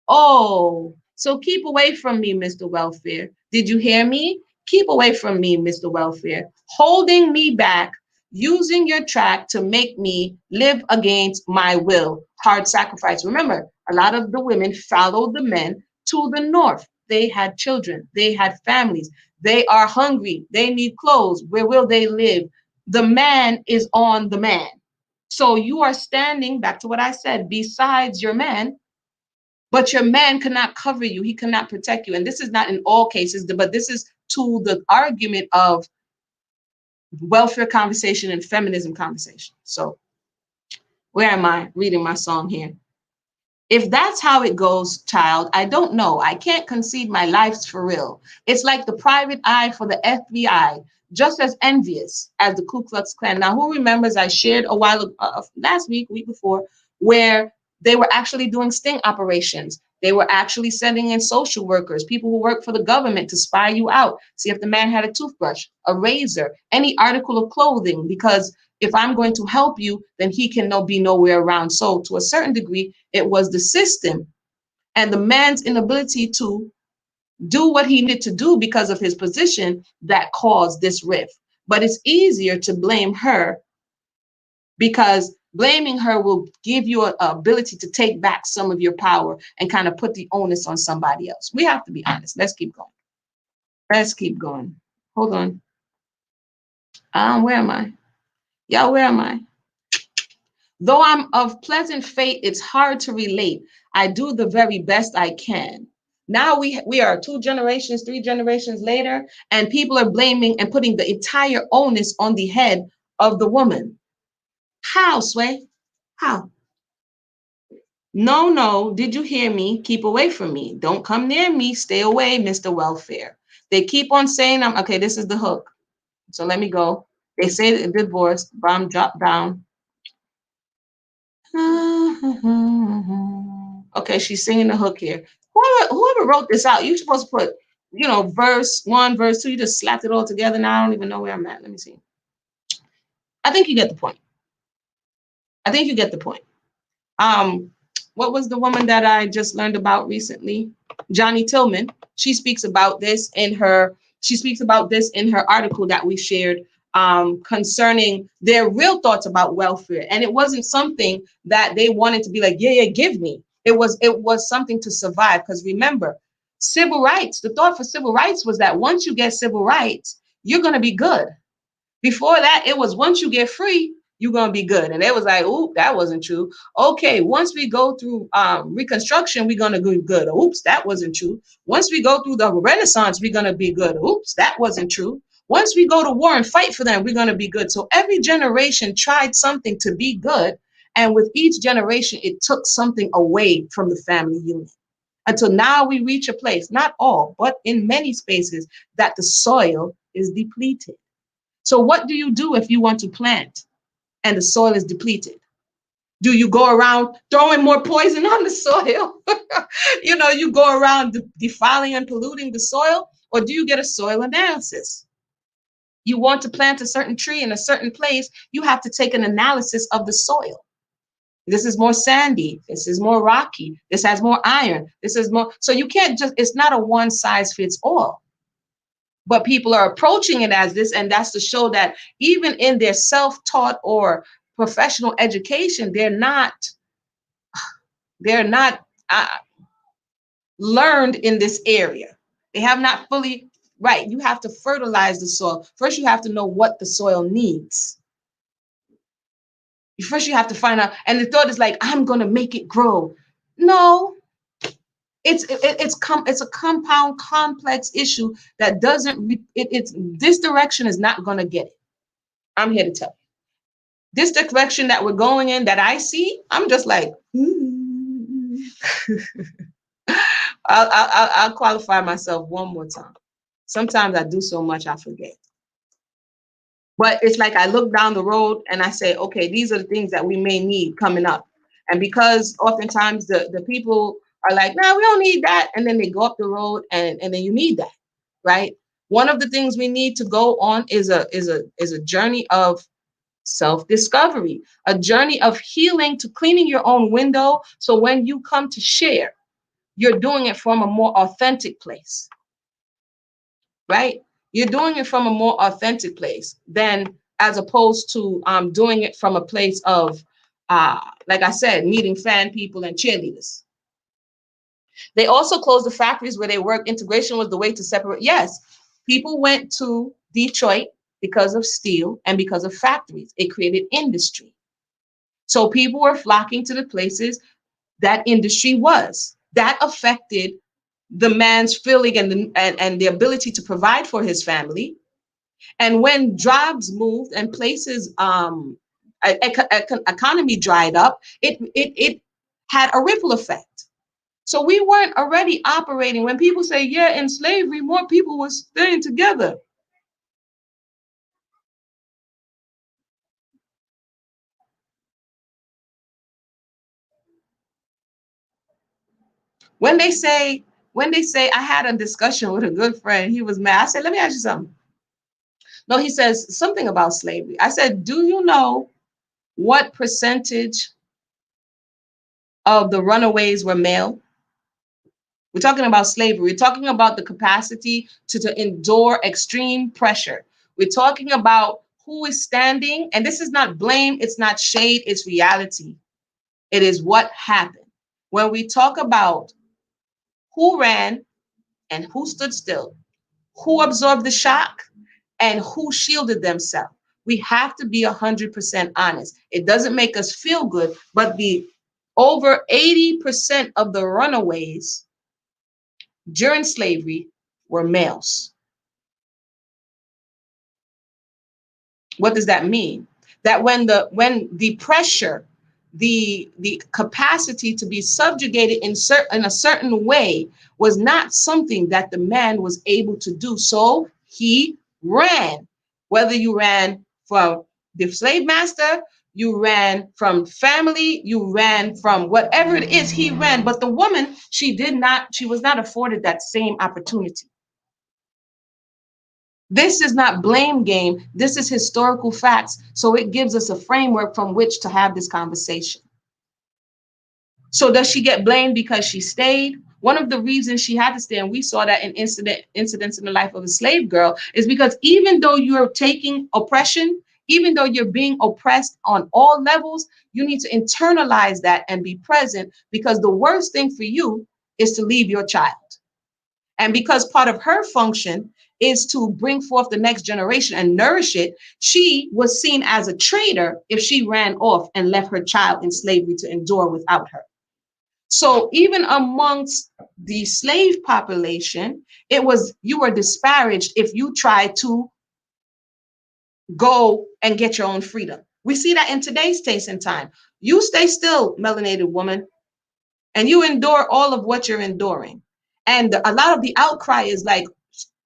Oh, so keep away from me, Mr. Welfare. Did you hear me? Keep away from me, Mr. Welfare. Holding me back, using your track to make me live against my will. Hard sacrifice. Remember, a lot of the women followed the men to the North. They had children. They had families. They are hungry. They need clothes. Where will they live? The man is on the man. So you are standing, back to what I said, besides your man, but your man cannot cover you. He cannot protect you. And this is not in all cases, but this is to the argument of welfare conversation and feminism conversation. So where am I reading my song here? If that's how it goes, child, I don't know. I can't concede my life's for real. It's like the private eye for the FBI, just as envious as the Ku Klux Klan. Now, who remembers I shared a while last week before, where they were actually doing sting operations. They were actually sending in social workers, people who work for the government to spy you out, see if the man had a toothbrush, a razor, any article of clothing, because if I'm going to help you, then he can be nowhere around. So to a certain degree, it was the system and the man's inability to do what he needed to do because of his position that caused this rift. But it's easier to blame her, because blaming her will give you an ability to take back some of your power and kind of put the onus on somebody else. We have to be honest. Let's keep going. Let's keep going. Hold on. Where am I? Yeah, where am I? Though I'm of pleasant fate, it's hard to relate. I do the very best I can. Now we are 2 generations, 3 generations later, and people are blaming and putting the entire onus on the head of the woman. How, Sway? How? No, no, did you hear me? Keep away from me. Don't come near me. Stay away, Mr. Welfare. They keep on saying I'm okay, this is the hook. So let me go. They say the divorce, bomb drop down. Okay, she's singing the hook here. Whoever wrote this out, you're supposed to put, verse 1, verse 2. You just slapped it all together. Now I don't even know where I'm at. Let me see. I think you get the point. I think you get the point. What was the woman that I just learned about recently? Johnny Tillman. She speaks about this in her article that we shared, concerning their real thoughts about welfare. And it wasn't something that they wanted to be like, yeah, give me. It was something to survive. Because remember, civil rights, the thought for civil rights was that once you get civil rights, you're going to be good. Before that, it was once you get free, you're going to be good. And it was like, ooh, that wasn't true. Okay, once we go through Reconstruction, we're going to be good. Oops, that wasn't true. Once we go through the Renaissance, we're going to be good. Oops, that wasn't true. Once we go to war and fight for them, we're going to be good. So every generation tried something to be good. And with each generation, it took something away from the family unit. Until now we reach a place, not all, but in many spaces, that the soil is depleted. So what do you do if you want to plant and the soil is depleted? Do you go around throwing more poison on the soil? You go around defiling and polluting the soil, or do you get a soil analysis? You want to plant a certain tree in a certain place, you have to take an analysis of the soil. This is more sandy. This is more rocky. This has more iron. This is more. So you can't it's not a one size fits all. But people are approaching it as this, and that's to show that even in their self-taught or professional education, they're not uh, learned in this area. They have not fully, right. You have to fertilize the soil. First, you have to know what the soil needs. First, you have to find out. And the thought is like, I'm going to make it grow. No, it's a compound, complex issue that doesn't. It's this direction is not going to get it. I'm here to tell you. This direction that we're going in, that I see, I'm just like, I'll qualify myself one more time. Sometimes I do so much I forget. But it's like I look down the road and I say, okay, these are the things that we may need coming up. And because oftentimes the people are like, no, we don't need that. And then they go up the road and then you need that, right? One of the things we need to go on is a journey of self-discovery, a journey of healing, to cleaning your own window. So when you come to share, you're doing it from a more authentic place, right? You're doing it from a more authentic place than as opposed to doing it from a place of, like I said, meeting fan people and cheerleaders. They also closed the factories where they work. Integration was the way to separate. Yes, people went to Detroit because of steel and because of factories. It created industry. So people were flocking to the places that industry was. That affected the man's feeling and the ability to provide for his family. And when jobs moved and places, economy dried up, it had a ripple effect. So we weren't already operating. When people say, yeah, in slavery, more people were staying together. When they say, I had a discussion with a good friend, he was mad. I said, let me ask you something. No, he says something about slavery. I said, do you know what percentage of the runaways were male? We're talking about slavery. We're talking about the capacity to endure extreme pressure. We're talking about who is standing, and this is not blame, it's not shade, it's reality. It is what happened. When we talk about who ran and who stood still, who absorbed the shock, and who shielded themselves, we have to be 100% honest. It doesn't make us feel good, but the over 80% of the runaways during slavery were males. What does that mean? That when the pressure, the capacity to be subjugated in a certain way was not something that the man was able to do, so he ran. Whether you ran from the slave master, you ran from family, you ran from whatever it is, he ran. But the woman, she was not afforded that same opportunity. This is not blame game. This is historical facts. So it gives us a framework from which to have this conversation. So does she get blamed because she stayed? One of the reasons she had to stay, and we saw that in incidents in the life of a slave girl, is because even though you're taking oppression, even though you're being oppressed on all levels, you need to internalize that and be present, because the worst thing for you is to leave your child. And because part of her function is to bring forth the next generation and nourish it, she was seen as a traitor if she ran off and left her child in slavery to endure without her. So even amongst the slave population, you were disparaged if you tried to go and get your own freedom. We see that in today's taste and time. You stay still, melanated woman, and you endure all of what you're enduring. And a lot of the outcry is like,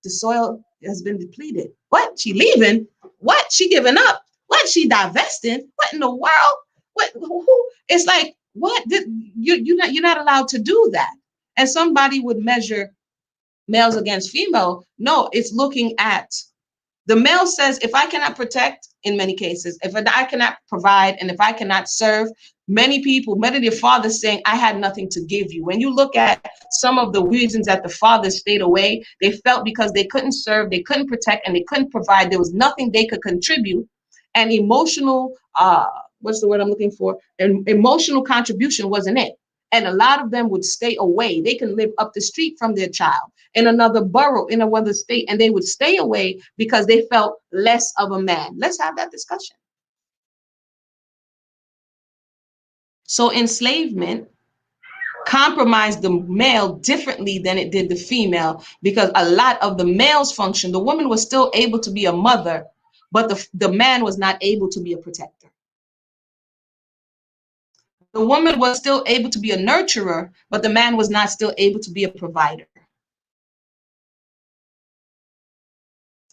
the soil has been depleted. What? She leaving? What? She giving up? What? She divesting? What in the world? What? Who? It's like, what? You're not allowed to do that. And somebody would measure males against female. No, it's looking at the male says, if I cannot protect, in many cases, if I cannot provide, and if I cannot serve, many people, many of their fathers saying, I had nothing to give you. When you look at some of the reasons that the fathers stayed away, they felt because they couldn't serve, they couldn't protect, and they couldn't provide, there was nothing they could contribute. And emotional, what's the word I'm looking for? And emotional contribution wasn't it. And a lot of them would stay away. They can live up the street from their child in another borough, in another state, and they would stay away because they felt less of a man. Let's have that discussion. So enslavement compromised the male differently than it did the female, because a lot of the male's function, the woman was still able to be a mother, but the man was not able to be a protector. The woman was still able to be a nurturer, but the man was not still able to be a provider.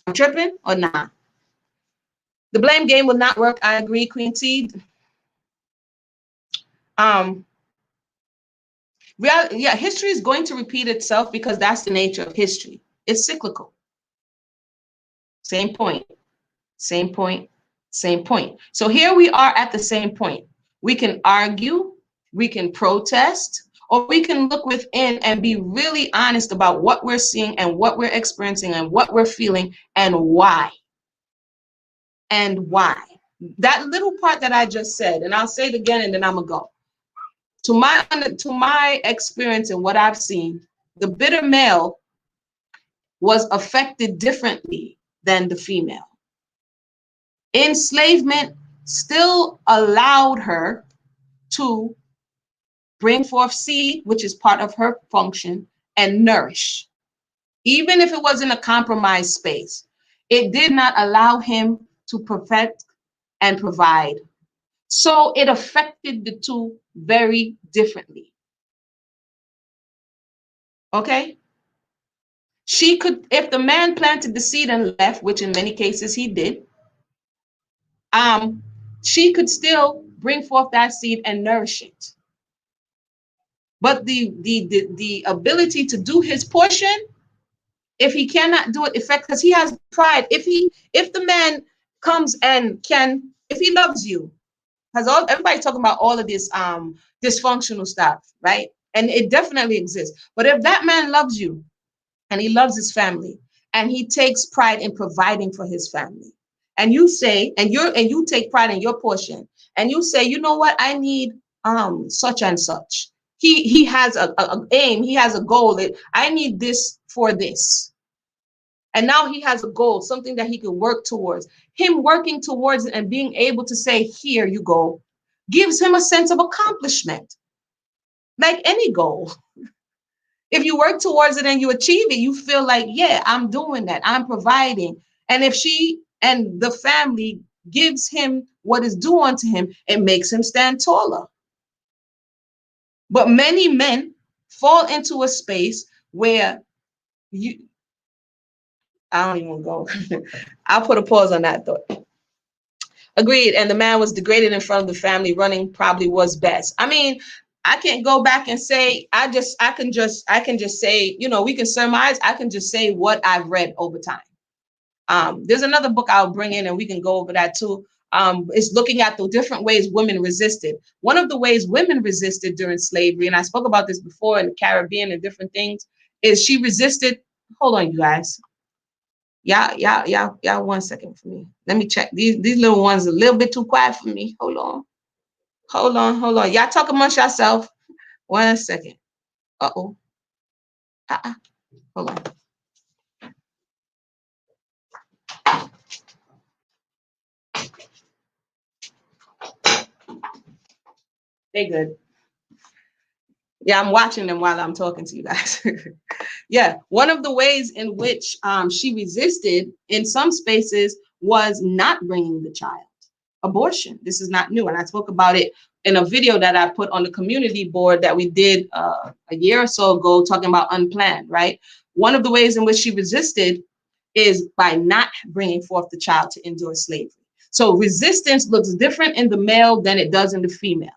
I'm tripping or not? The blame game will not work. I agree, Queen T. Um, yeah, history is going to repeat itself because that's the nature of history. It's cyclical. Same point, same point, same point. So here we are at the same point. We can argue, we can protest, or we can look within and be really honest about what we're seeing and what we're experiencing and what we're feeling and why. And why. That little part that I just said, and I'll say it again and then I'm gonna go. To my experience and what I've seen, the bitter male was affected differently than the female. Enslavement still allowed her to bring forth seed, which is part of her function, and nourish, even if it was in a compromised space. It did not allow him to perfect and provide. So it affected the two very differently. Okay? She could, if the man planted the seed and left, which in many cases he did, um, she could still bring forth that seed and nourish it. But the ability to do his portion, if he cannot do it effect, because he has pride. If the man comes and can, if he loves you, because all everybody's talking about all of this dysfunctional stuff, right? And it definitely exists. But if that man loves you and he loves his family and he takes pride in providing for his family, and you say, and you take pride in your portion, and you say, you know what, I need such and such. He has a aim, he has a goal that I need this for this. And now he has a goal, something that he can work towards. Him working towards it and being able to say, here you go, gives him a sense of accomplishment, like any goal. If you work towards it and you achieve it, you feel like, yeah, I'm doing that, I'm providing. And if she and the family gives him what is due unto him, it makes him stand taller. But many men fall into a space where you, I don't even go. I'll put a pause on that thought. Agreed. And the man was degraded in front of the family. Running probably was best. I mean, I can't go back and say, I can just say, we can surmise. I can just say what I've read over time. There's another book I'll bring in and we can go over that too. It's looking at the different ways women resisted. One of the ways women resisted during slavery, and I spoke about this before in the Caribbean and different things, is she resisted. Hold on, you guys. Yeah. 1 second for me. Let me check. These little ones are a little bit too quiet for me. Hold on. Y'all talk amongst yourself. 1 second. Uh-oh. Hold on. They good. Yeah, I'm watching them while I'm talking to you guys. Yeah, one of the ways in which she resisted in some spaces was not bringing the child. Abortion. This is not new. And I spoke about it in a video that I put on the community board that we did a year or so ago, talking about unplanned, right? One of the ways in which she resisted is by not bringing forth the child to endure slavery. So resistance looks different in the male than it does in the female.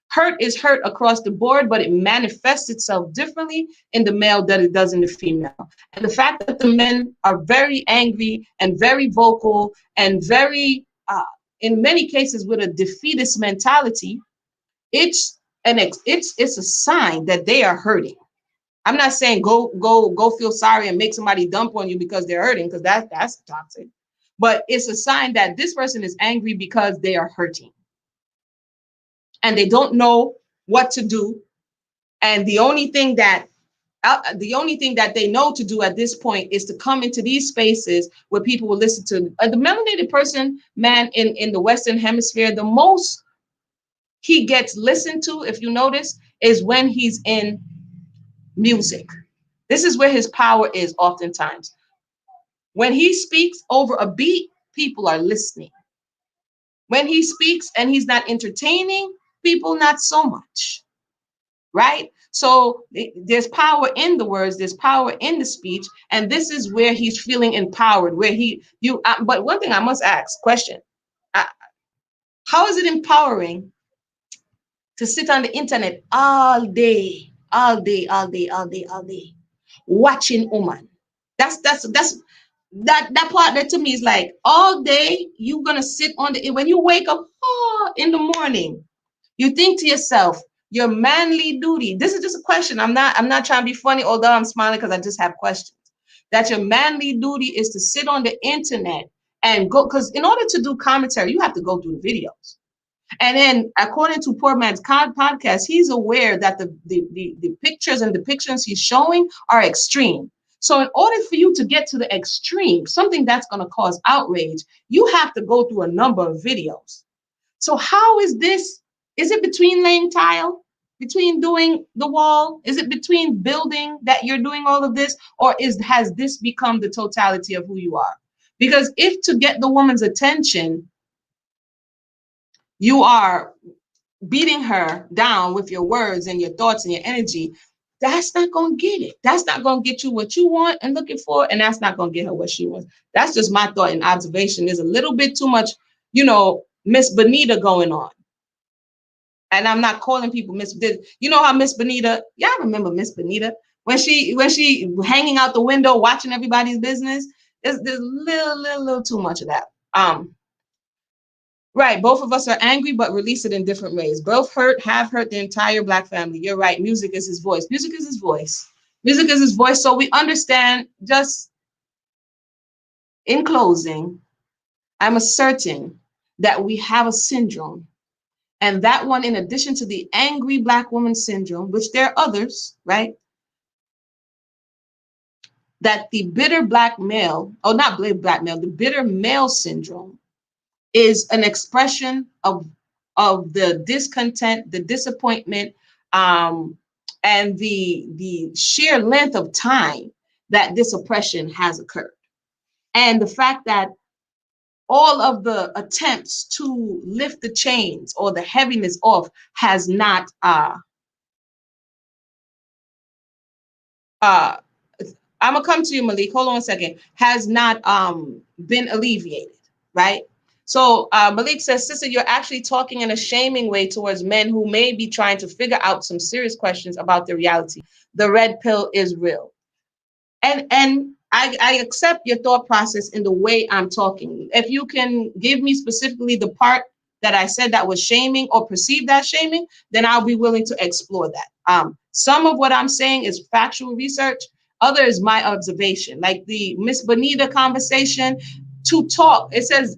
Hurt is hurt across the board, but it manifests itself differently in the male than it does in the female. And the fact that the men are very angry and very vocal and very, in many cases, with a defeatist mentality, it's a sign that they are hurting. I'm not saying go feel sorry and make somebody dump on you because they're hurting, because that's toxic. But it's a sign that this person is angry because they are hurting. And they don't know what to do. And the only thing that they know to do at this point is to come into these spaces where people will listen to the melanated person, man, in the Western Hemisphere. The most he gets listened to, if you notice, is when he's in music. This is where his power is oftentimes. When he speaks over a beat, people are listening. When he speaks and he's not entertaining, people not so much. Right? So there's power in the words, there's power in the speech, and this is where he's feeling empowered, where but one thing I must ask, question, how is it empowering to sit on the internet all day, watching woman? That's that part that to me is like, all day you're gonna sit on when you wake up in the morning, you think to yourself, your manly duty. This is just a question. I'm not trying to be funny, although I'm smiling because I just have questions. That your manly duty is to sit on the internet and go, because in order to do commentary, you have to go through the videos. And then, according to Poor Man's podcast, he's aware that the pictures and depictions he's showing are extreme. So in order for you to get to the extreme, something that's going to cause outrage, you have to go through a number of videos. So how is this? Is it between laying tile, between doing the wall? Is it between building that you're doing all of this? Or has this become the totality of who you are? Because if to get the woman's attention, you are beating her down with your words and your thoughts and your energy, that's not going to get it. That's not going to get you what you want and looking for. And that's not going to get her what she wants. That's just my thought and observation. There's a little bit too much, Miss Bonita going on. And I'm not calling people Miss. You know how Miss Bonita? Y'all remember Miss Bonita when she hanging out the window watching everybody's business? There's little too much of that. Right. Both of us are angry, but release it in different ways. Both have hurt the entire Black family. You're right. Music is his voice. Music is his voice. Music is his voice. So we understand. Just in closing, I'm asserting that we have a syndrome. And that one, in addition to the angry Black woman syndrome, which there are others, right? That the bitter Black male, oh, not Black male, the bitter male syndrome is an expression of the discontent, the disappointment, and the sheer length of time that this oppression has occurred. And the fact that all of the attempts to lift the chains or the heaviness off has not I'm gonna come to you, Malik. Hold on a second. Has not been alleviated, right? So Malik says, sister, you're actually talking in a shaming way towards men who may be trying to figure out some serious questions about the reality. The red pill is real. And I accept your thought process in the way I'm talking. If you can give me specifically the part that I said that was shaming or perceived as shaming, then I'll be willing to explore that. Some of what I'm saying is factual research. Other is my observation, like the Miss Bonita conversation. To talk, it says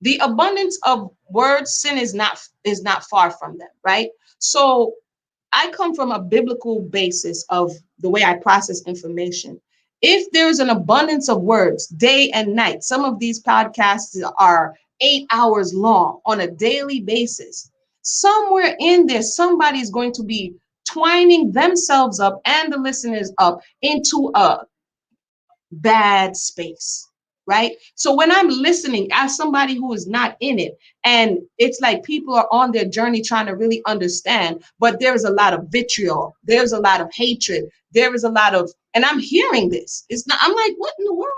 the abundance of words, sin is not far from them, right? So I come from a biblical basis of the way I process information. If there's an abundance of words day and night, some of these podcasts are 8 hours long on a daily basis. Somewhere in there, somebody's going to be twining themselves up and the listeners up into a bad space, right? So when I'm listening as somebody who is not in it, and it's like people are on their journey trying to really understand, but there is a lot of vitriol, there's a lot of hatred, there is a lot of, and I'm hearing this. It's not, I'm like, what in the world?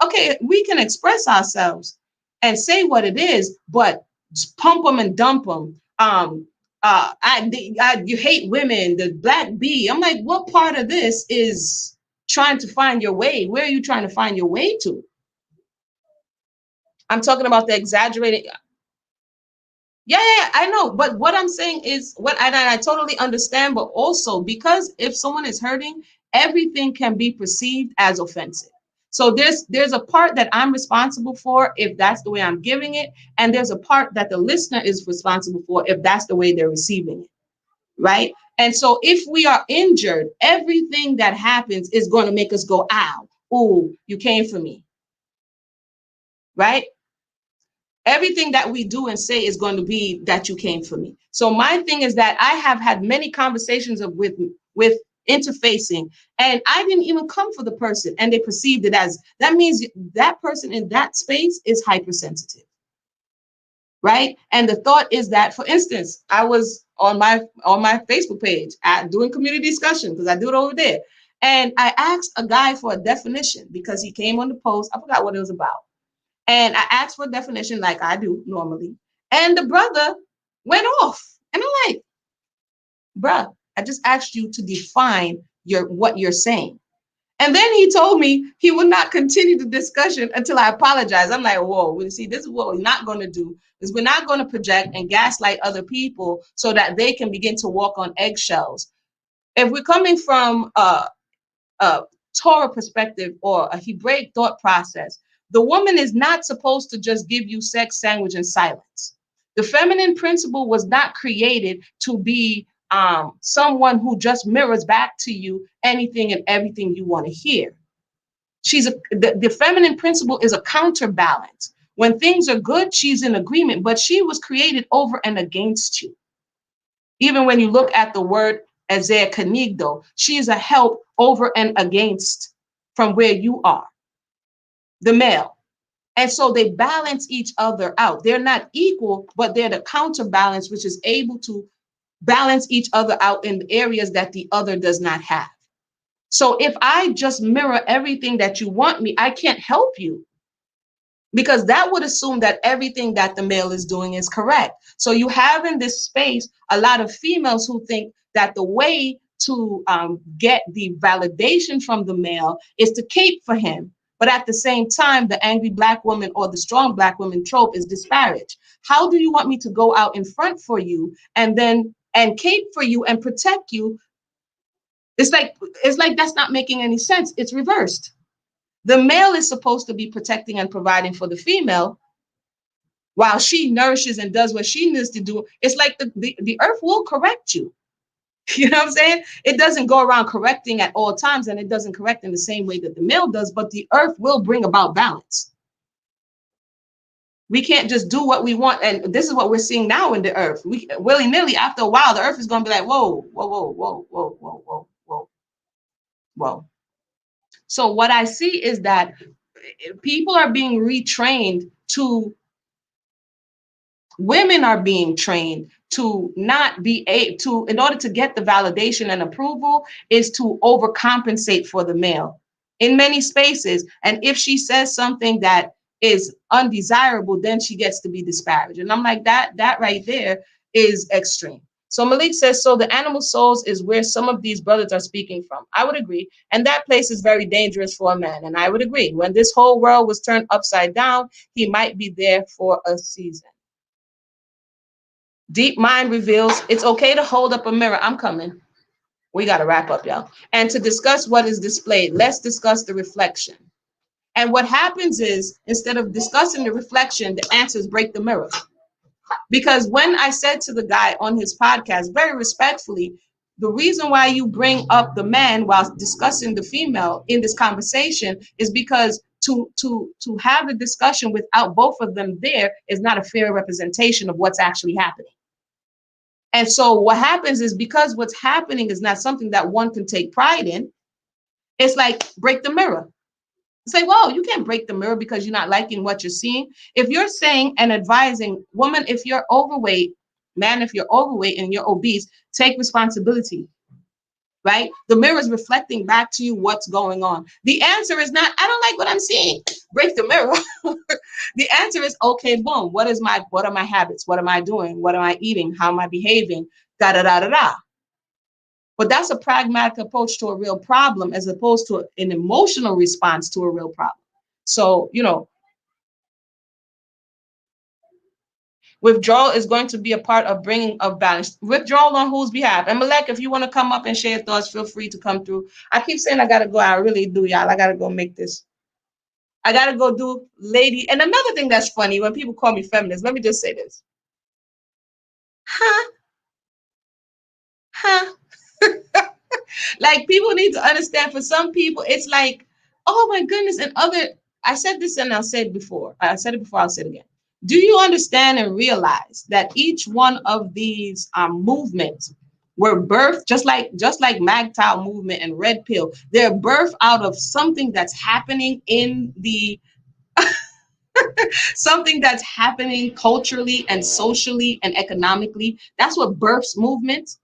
Okay, we can express ourselves and say what it is, but just pump them and dump them. You hate women, the black bee. I'm like, what part of this is trying to find your way? Where are you trying to find your way to? I'm talking about the exaggerated. Yeah, I know. But what I'm saying is I totally understand, but also because if someone is hurting, everything can be perceived as offensive. So there's a part that I'm responsible for if that's the way I'm giving it, and there's a part that the listener is responsible for if that's the way they're receiving it, right? And so if we are injured, everything that happens is going to make us go, ow, ooh, you came for me, right? Everything that we do and say is going to be that you came for me. So my thing is that I have had many conversations with interfacing, and I didn't even come for the person, and they perceived it as that means that person in that space is hypersensitive, right? And the thought is that, for instance, I was on my Facebook page doing community discussion because I do it over there, and I asked a guy for a definition because he came on the post. I forgot what it was about. And I asked for a definition like I do normally. And the brother went off. And I'm like, bruh, I just asked you to define what you're saying. And then he told me he would not continue the discussion until I apologized. I'm like, whoa, see, this is what we're not going to do, is we're not going to project and gaslight other people so that they can begin to walk on eggshells. If we're coming from a Torah perspective or a Hebraic thought process, the woman is not supposed to just give you sex, sandwich, and silence. The feminine principle was not created to be someone who just mirrors back to you anything and everything you want to hear. The feminine principle is a counterbalance. When things are good, she's in agreement, but she was created over and against you. Even when you look at the word Isaiah Kenigdo, she is a help over and against from where you are. the male. And so they balance each other out. They're not equal, but they're the counterbalance, which is able to balance each other out in areas that the other does not have. So if I just mirror everything that you want me, I can't help you, because that would assume that everything that the male is doing is correct. So you have in this space a lot of females who think that the way to get the validation from the male is to cape for him. But at the same time, the angry black woman or the strong black woman trope is disparaged. How do you want me to go out in front for you and cape for you and protect you? It's like that's not making any sense. It's reversed. The male is supposed to be protecting and providing for the female while she nourishes and does what she needs to do. It's like the earth will correct you. You know what I'm saying? It doesn't go around correcting at all times, and it doesn't correct in the same way that the male does, but the earth will bring about balance. We can't just do what we want. And this is what we're seeing now in the earth. We willy-nilly, after a while, the earth is going to be like, whoa, whoa, whoa, whoa, whoa, whoa, whoa, whoa, whoa. So what I see is that people are being retrained to, women are being trained to not be able to, in order to get the validation and approval, is to overcompensate for the male in many spaces. And if she says something that is undesirable, then she gets to be disparaged. And I'm like, that right there is extreme. So Malik says, so the animal souls is where some of these brothers are speaking from. I would agree. And that place is very dangerous for a man. And I would agree. When this whole world was turned upside down, he might be there for a season. Deep mind reveals it's okay to hold up a mirror. I'm coming. We got to wrap up, y'all. And to discuss what is displayed, let's discuss the reflection. And what happens is, instead of discussing the reflection, the answers break the mirror. Because when I said to the guy on his podcast, very respectfully, the reason why you bring up the man while discussing the female in this conversation is because to have a discussion without both of them there is not a fair representation of what's actually happening. And so what happens is, because what's happening is not something that one can take pride in, it's like break the mirror. It's like, well, you can't break the mirror because you're not liking what you're seeing. If you're saying and advising, woman, if you're overweight, man, if you're overweight and you're obese, take responsibility, right? The mirror is reflecting back to you what's going on. The answer is not, I don't like what I'm seeing. Break the mirror. The answer is, okay, boom. What are my habits? What am I doing? What am I eating? How am I behaving? Da da da da da. But that's a pragmatic approach to a real problem, as opposed to an emotional response to a real problem. So, withdrawal is going to be a part of bringing of balance. Withdrawal on whose behalf? And Malek, if you want to come up and share your thoughts, feel free to come through. I keep saying I got to go. I really do, y'all. I got to go make this. I got to go do lady. And another thing that's funny, when people call me feminist, let me just say this. Huh? Huh? Like, people need to understand, for some people, it's like, oh my goodness. And I said this and I'll say it before. I said it before, I'll say it again. Do you understand and realize that each one of these movements were birthed, just like MAGTOW movement and Red Pill, they're birthed out of something that's happening in the something that's happening culturally and socially and economically. That's what births movements,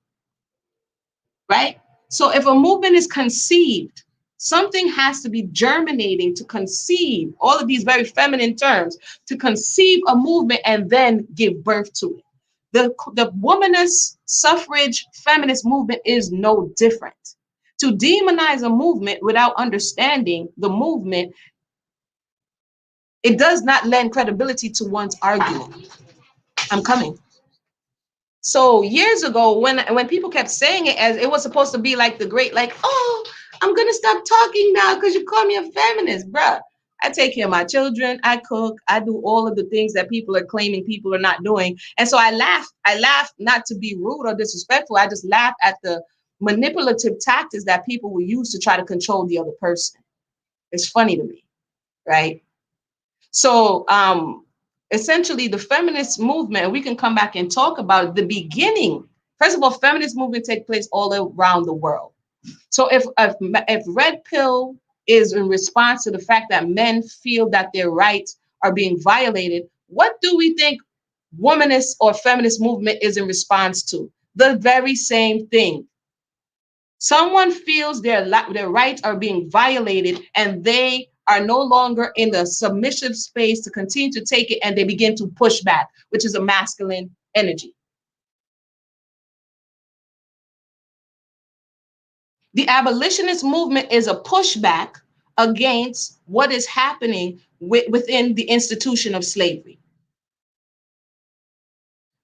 right? So if a movement is conceived, something has to be germinating to conceive, all of these very feminine terms, to conceive a movement and then give birth to it. The womanist suffrage feminist movement is no different. To demonize a movement without understanding the movement, it does not lend credibility to one's argument. I'm coming. So years ago, when people kept saying it as it was supposed to be like the great, like, oh, I'm gonna stop talking now because you call me a feminist, bruh. I take care of my children, I cook, I do all of the things that people are claiming people are not doing. And so I laugh not to be rude or disrespectful. I just laugh at the manipulative tactics that people will use to try to control the other person. It's funny to me, right? So essentially the feminist movement, we can come back and talk about the beginning. First of all, feminist movement take place all around the world. So if Red Pill is in response to the fact that men feel that their rights are being violated, what do we think womanist or feminist movement is in response to? The very same thing. Someone feels their rights are being violated and they are no longer in the submissive space to continue to take it, and they begin to push back, which is a masculine energy. The abolitionist movement is a pushback against what is happening within the institution of slavery.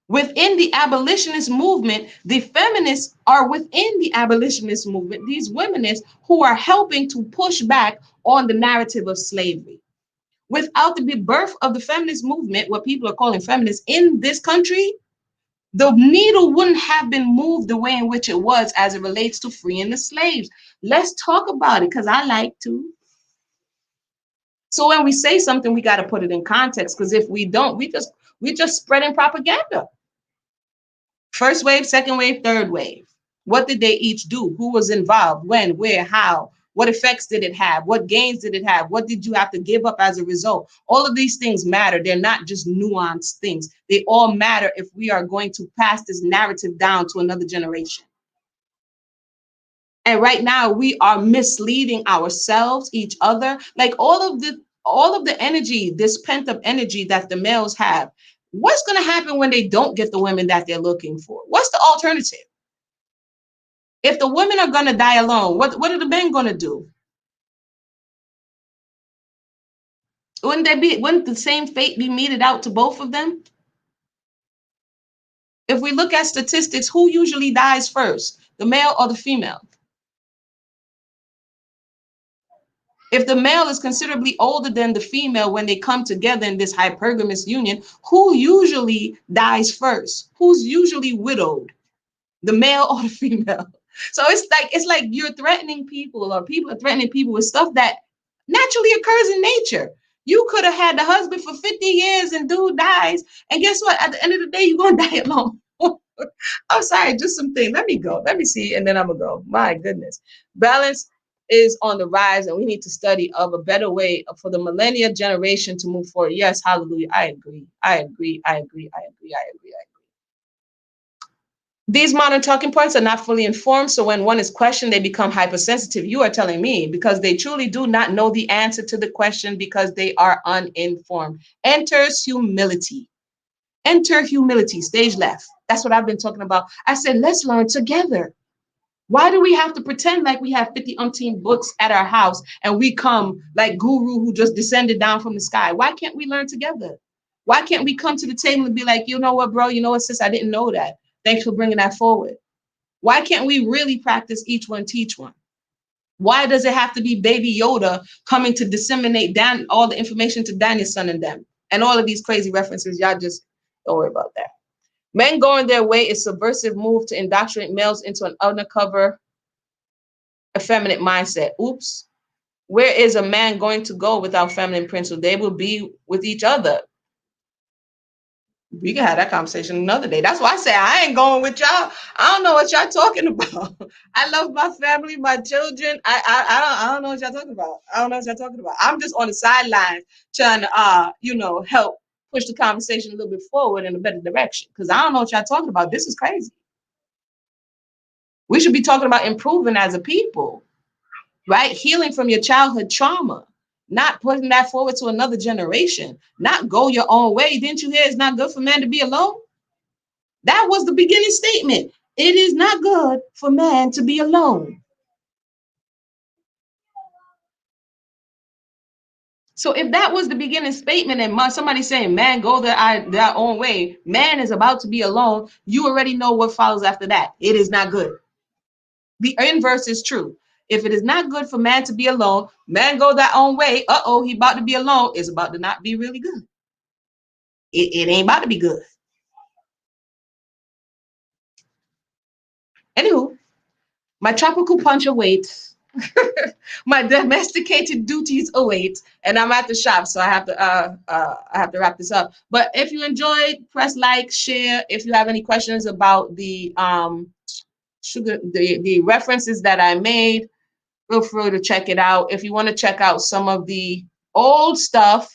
Within the abolitionist movement, the feminists are within the abolitionist movement, these womenists who are helping to push back on the narrative of slavery. Without the birth of the feminist movement, what people are calling feminists in this country, the needle wouldn't have been moved the way in which it was as it relates to freeing the slaves. Let's talk about it, because I like to. So when we say something, we got to put it in context, because if we don't, we just spreading propaganda. First wave, second wave, third wave. What did they each do? Who was involved? When, where, how? What effects did it have? What gains did it have? What did you have to give up as a result? All of these things matter. They're not just nuanced things. They all matter if we are going to pass this narrative down to another generation. And right now we are misleading ourselves, each other. Like all of the energy, this pent up energy that the males have. What's going to happen when they don't get the women that they're looking for? What's the alternative? If the women are going to die alone, what are the men going to do? Wouldn't the same fate be meted out to both of them? If we look at statistics, who usually dies first, the male or the female? If the male is considerably older than the female when they come together in this hypergamous union, who usually dies first? Who's usually widowed? The male or the female? So it's like you're threatening people, or people are threatening people with stuff that naturally occurs in nature. You could have had the husband for 50 years and dude dies. And guess what? At the end of the day, you're going to die alone. I'm sorry, just something. Let me go. Let me see. And then I'm going to go. My goodness. Balance is on the rise, and we need to study of a better way for the millennia generation to move forward. Yes, hallelujah. I agree. I agree. I agree. I agree. I agree. I agree. These modern talking points are not fully informed, so when one is questioned, they become hypersensitive. You are telling me, because they truly do not know the answer to the question because they are uninformed. Enters humility. Enter humility, stage left. That's what I've been talking about. I said, let's learn together. Why do we have to pretend like we have 50 umpteen books at our house and we come like guru who just descended down from the sky? Why can't we learn together? Why can't we come to the table and be like, you know what, bro? You know what, sis? I didn't know that. Thanks for bringing that forward. Why can't we really practice each one, teach one? Why does it have to be Baby Yoda coming to disseminate down all the information to Daniel's son and them? And all of these crazy references, y'all just don't worry about that. Men going their way is subversive move to indoctrinate males into an undercover, effeminate mindset. Oops. Where is a man going to go without feminine principles? They will be with each other. We can have that conversation another day. That's why I say I ain't going with y'all. I don't know what y'all talking about. I love my family, my children. I don't know what y'all talking about. I don't know what y'all talking about. I'm just on the sidelines trying to help push the conversation a little bit forward in a better direction. Because I don't know what y'all talking about. This is crazy. We should be talking about improving as a people, right? Healing from your childhood trauma. Not putting that forward to another generation, not go your own way. Didn't you hear it's not good for man to be alone? That was the beginning statement. It is not good for man to be alone. So if that was the beginning statement and somebody saying man go their own way, man is about to be alone, you already know what follows after that. It is not good. The inverse is true. If it is not good for man to be alone, man go their own way. He about to be alone. It's about to not be really good. It ain't about to be good. Anywho, my tropical punch awaits. My domesticated duties await, and I'm at the shop, so I have to wrap this up. But if you enjoyed, press like, share. If you have any questions about the references that I made, Feel free to check it out. If you want to check out some of the old stuff,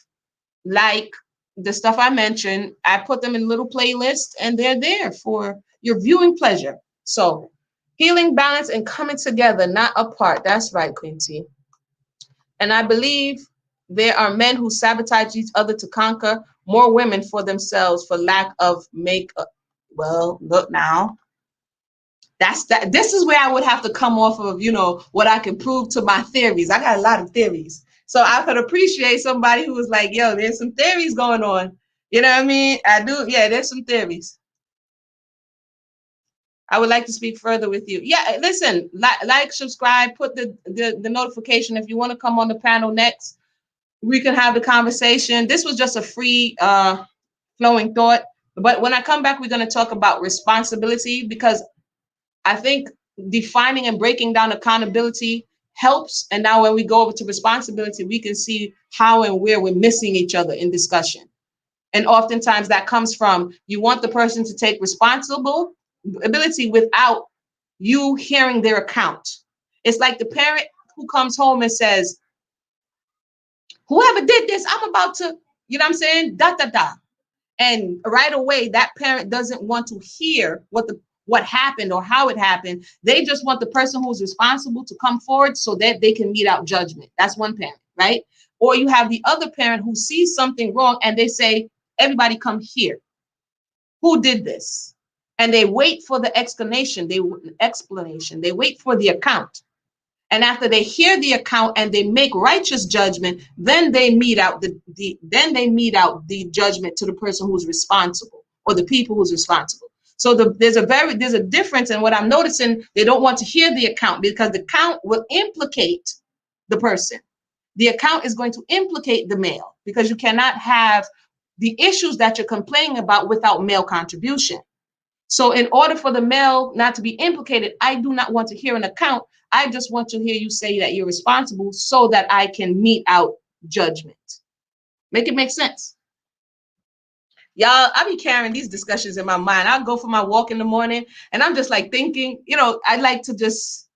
like the stuff I mentioned, I put them in little playlists and they're there for your viewing pleasure. So healing, balance, and coming together, not apart. That's right, Quincy. And I believe there are men who sabotage each other to conquer, more women for themselves for lack of make. Well, look now. That's that. This is where I would have to come off of, what I can prove to my theories. I got a lot of theories. So I could appreciate somebody who was like, yo, there's some theories going on. You know what I mean? I do. Yeah, there's some theories. I would like to speak further with you. Yeah, listen, subscribe, put the notification if you want to come on the panel next. We can have the conversation. This was just a free flowing thought. But when I come back, we're going to talk about responsibility, because I think defining and breaking down accountability helps. And now when we go over to responsibility, we can see how and where we're missing each other in discussion. And oftentimes that comes from you want the person to take responsibility without you hearing their account. It's like the parent who comes home and says, whoever did this, I'm about to, you know what I'm saying? Da, da, da. And right away, that parent doesn't want to hear what happened or how it happened. They just want the person who's responsible to come forward so that they can mete out judgment. That's one parent, right? Or you have the other parent who sees something wrong and they say, everybody come here. Who did this? And they wait for the explanation. They wait for the account. And after they hear the account and they make righteous judgment, then they mete out the judgment to the person who's responsible, or the people who's responsible. So there's a difference in what I'm noticing. They don't want to hear the account because the account will implicate the person. The account is going to implicate the male, because you cannot have the issues that you're complaining about without male contribution. So in order for the male not to be implicated, I do not want to hear an account. I just want to hear you say that you're responsible so that I can mete out judgment. Make it make sense. Y'all, I be carrying these discussions in my mind. I'll go for my walk in the morning and I'm just like thinking, I like to just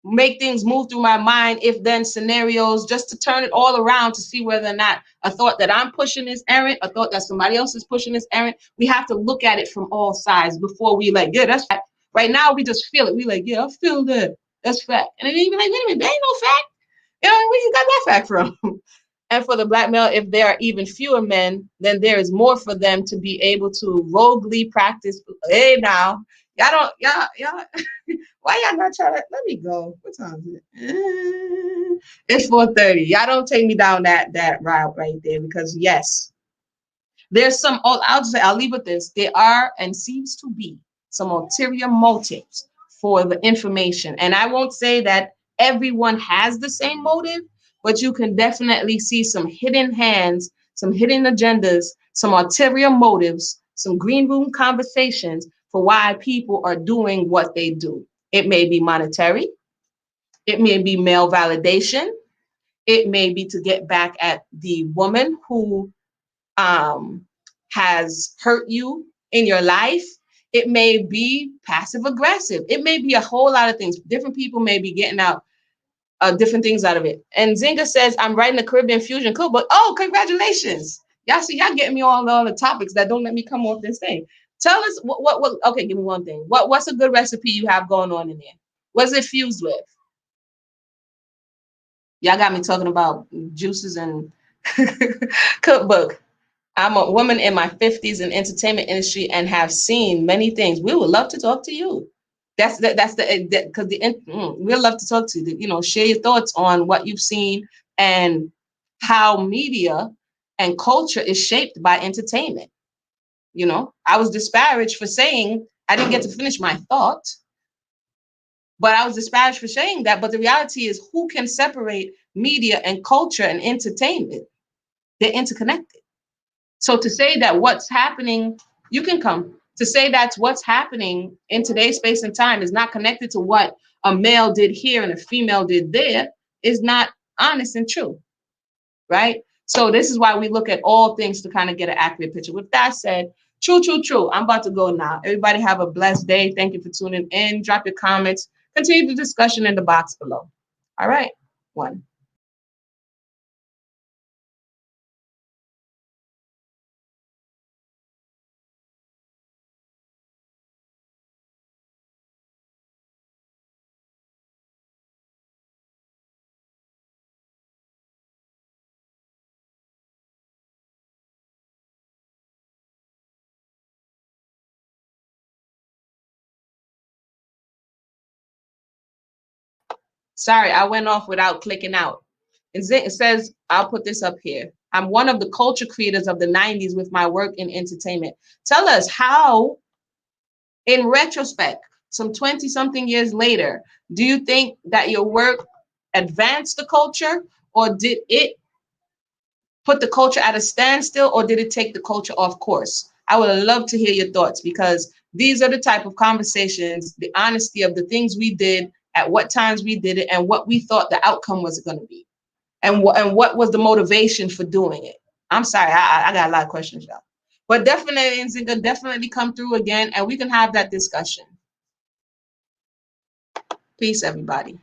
make things move through my mind, if then scenarios, just to turn it all around to see whether or not a thought that I'm pushing is errant, a thought that somebody else is pushing is errant. We have to look at it from all sides before we like, yeah, that's fact. Right now we just feel it. We like, yeah, I feel that. That's fact. And then you be like, wait a minute, there ain't no fact. Where you got that fact from? And for the black male, if there are even fewer men, then there is more for them to be able to roguely practice. Hey, now, y'all, why y'all not trying to, let me go. What time is it? It's 4:30. Y'all don't take me down that route right there, because yes, there's some, I'll leave with this. There are and seems to be some ulterior motives for the information. And I won't say that everyone has the same motive, but you can definitely see some hidden hands, some hidden agendas, some ulterior motives, some green room conversations for why people are doing what they do. It may be monetary. It may be male validation. It may be to get back at the woman who has hurt you in your life. It may be passive aggressive. It may be a whole lot of things. Different people may be getting out different things out of it. And Zinga says, I'm writing a Caribbean fusion cookbook. Oh, congratulations. Y'all see, y'all getting me on all the topics that don't let me come off this thing. Tell us what okay, give me one thing. What's a good recipe you have going on in there? What's it fused with? Y'all got me talking about juices and cookbook. I'm a woman in my 50s in entertainment industry and have seen many things. We would love to talk to you. That's because we'd love to talk to you. Share your thoughts on what you've seen and how media and culture is shaped by entertainment. I was disparaged for saying, I didn't get to finish my thought, but I was disparaged for saying that. But the reality is, who can separate media and culture and entertainment? They're interconnected. So to say that what's happening, you can come. To say that's what's happening in today's space and time is not connected to what a male did here and a female did there is not honest and true, right? So this is why we look at all things to kind of get an accurate picture. With that said, true, true, true. I'm about to go now. Everybody have a blessed day. Thank you for tuning in. Drop your comments. Continue the discussion in the box below. All right, one. Sorry, I went off without clicking out. It says, I'll put this up here. I'm one of the culture creators of the 90s with my work in entertainment. Tell us how, in retrospect, some 20 something years later, do you think that your work advanced the culture, or did it put the culture at a standstill, or did it take the culture off course? I would love to hear your thoughts, because these are the type of conversations, the honesty of the things we did, at what times we did it, and what we thought the outcome was going to be, and what was the motivation for doing it. I'm sorry, I got a lot of questions, y'all. But definitely, Nzinga, definitely come through again, and we can have that discussion. Peace, everybody.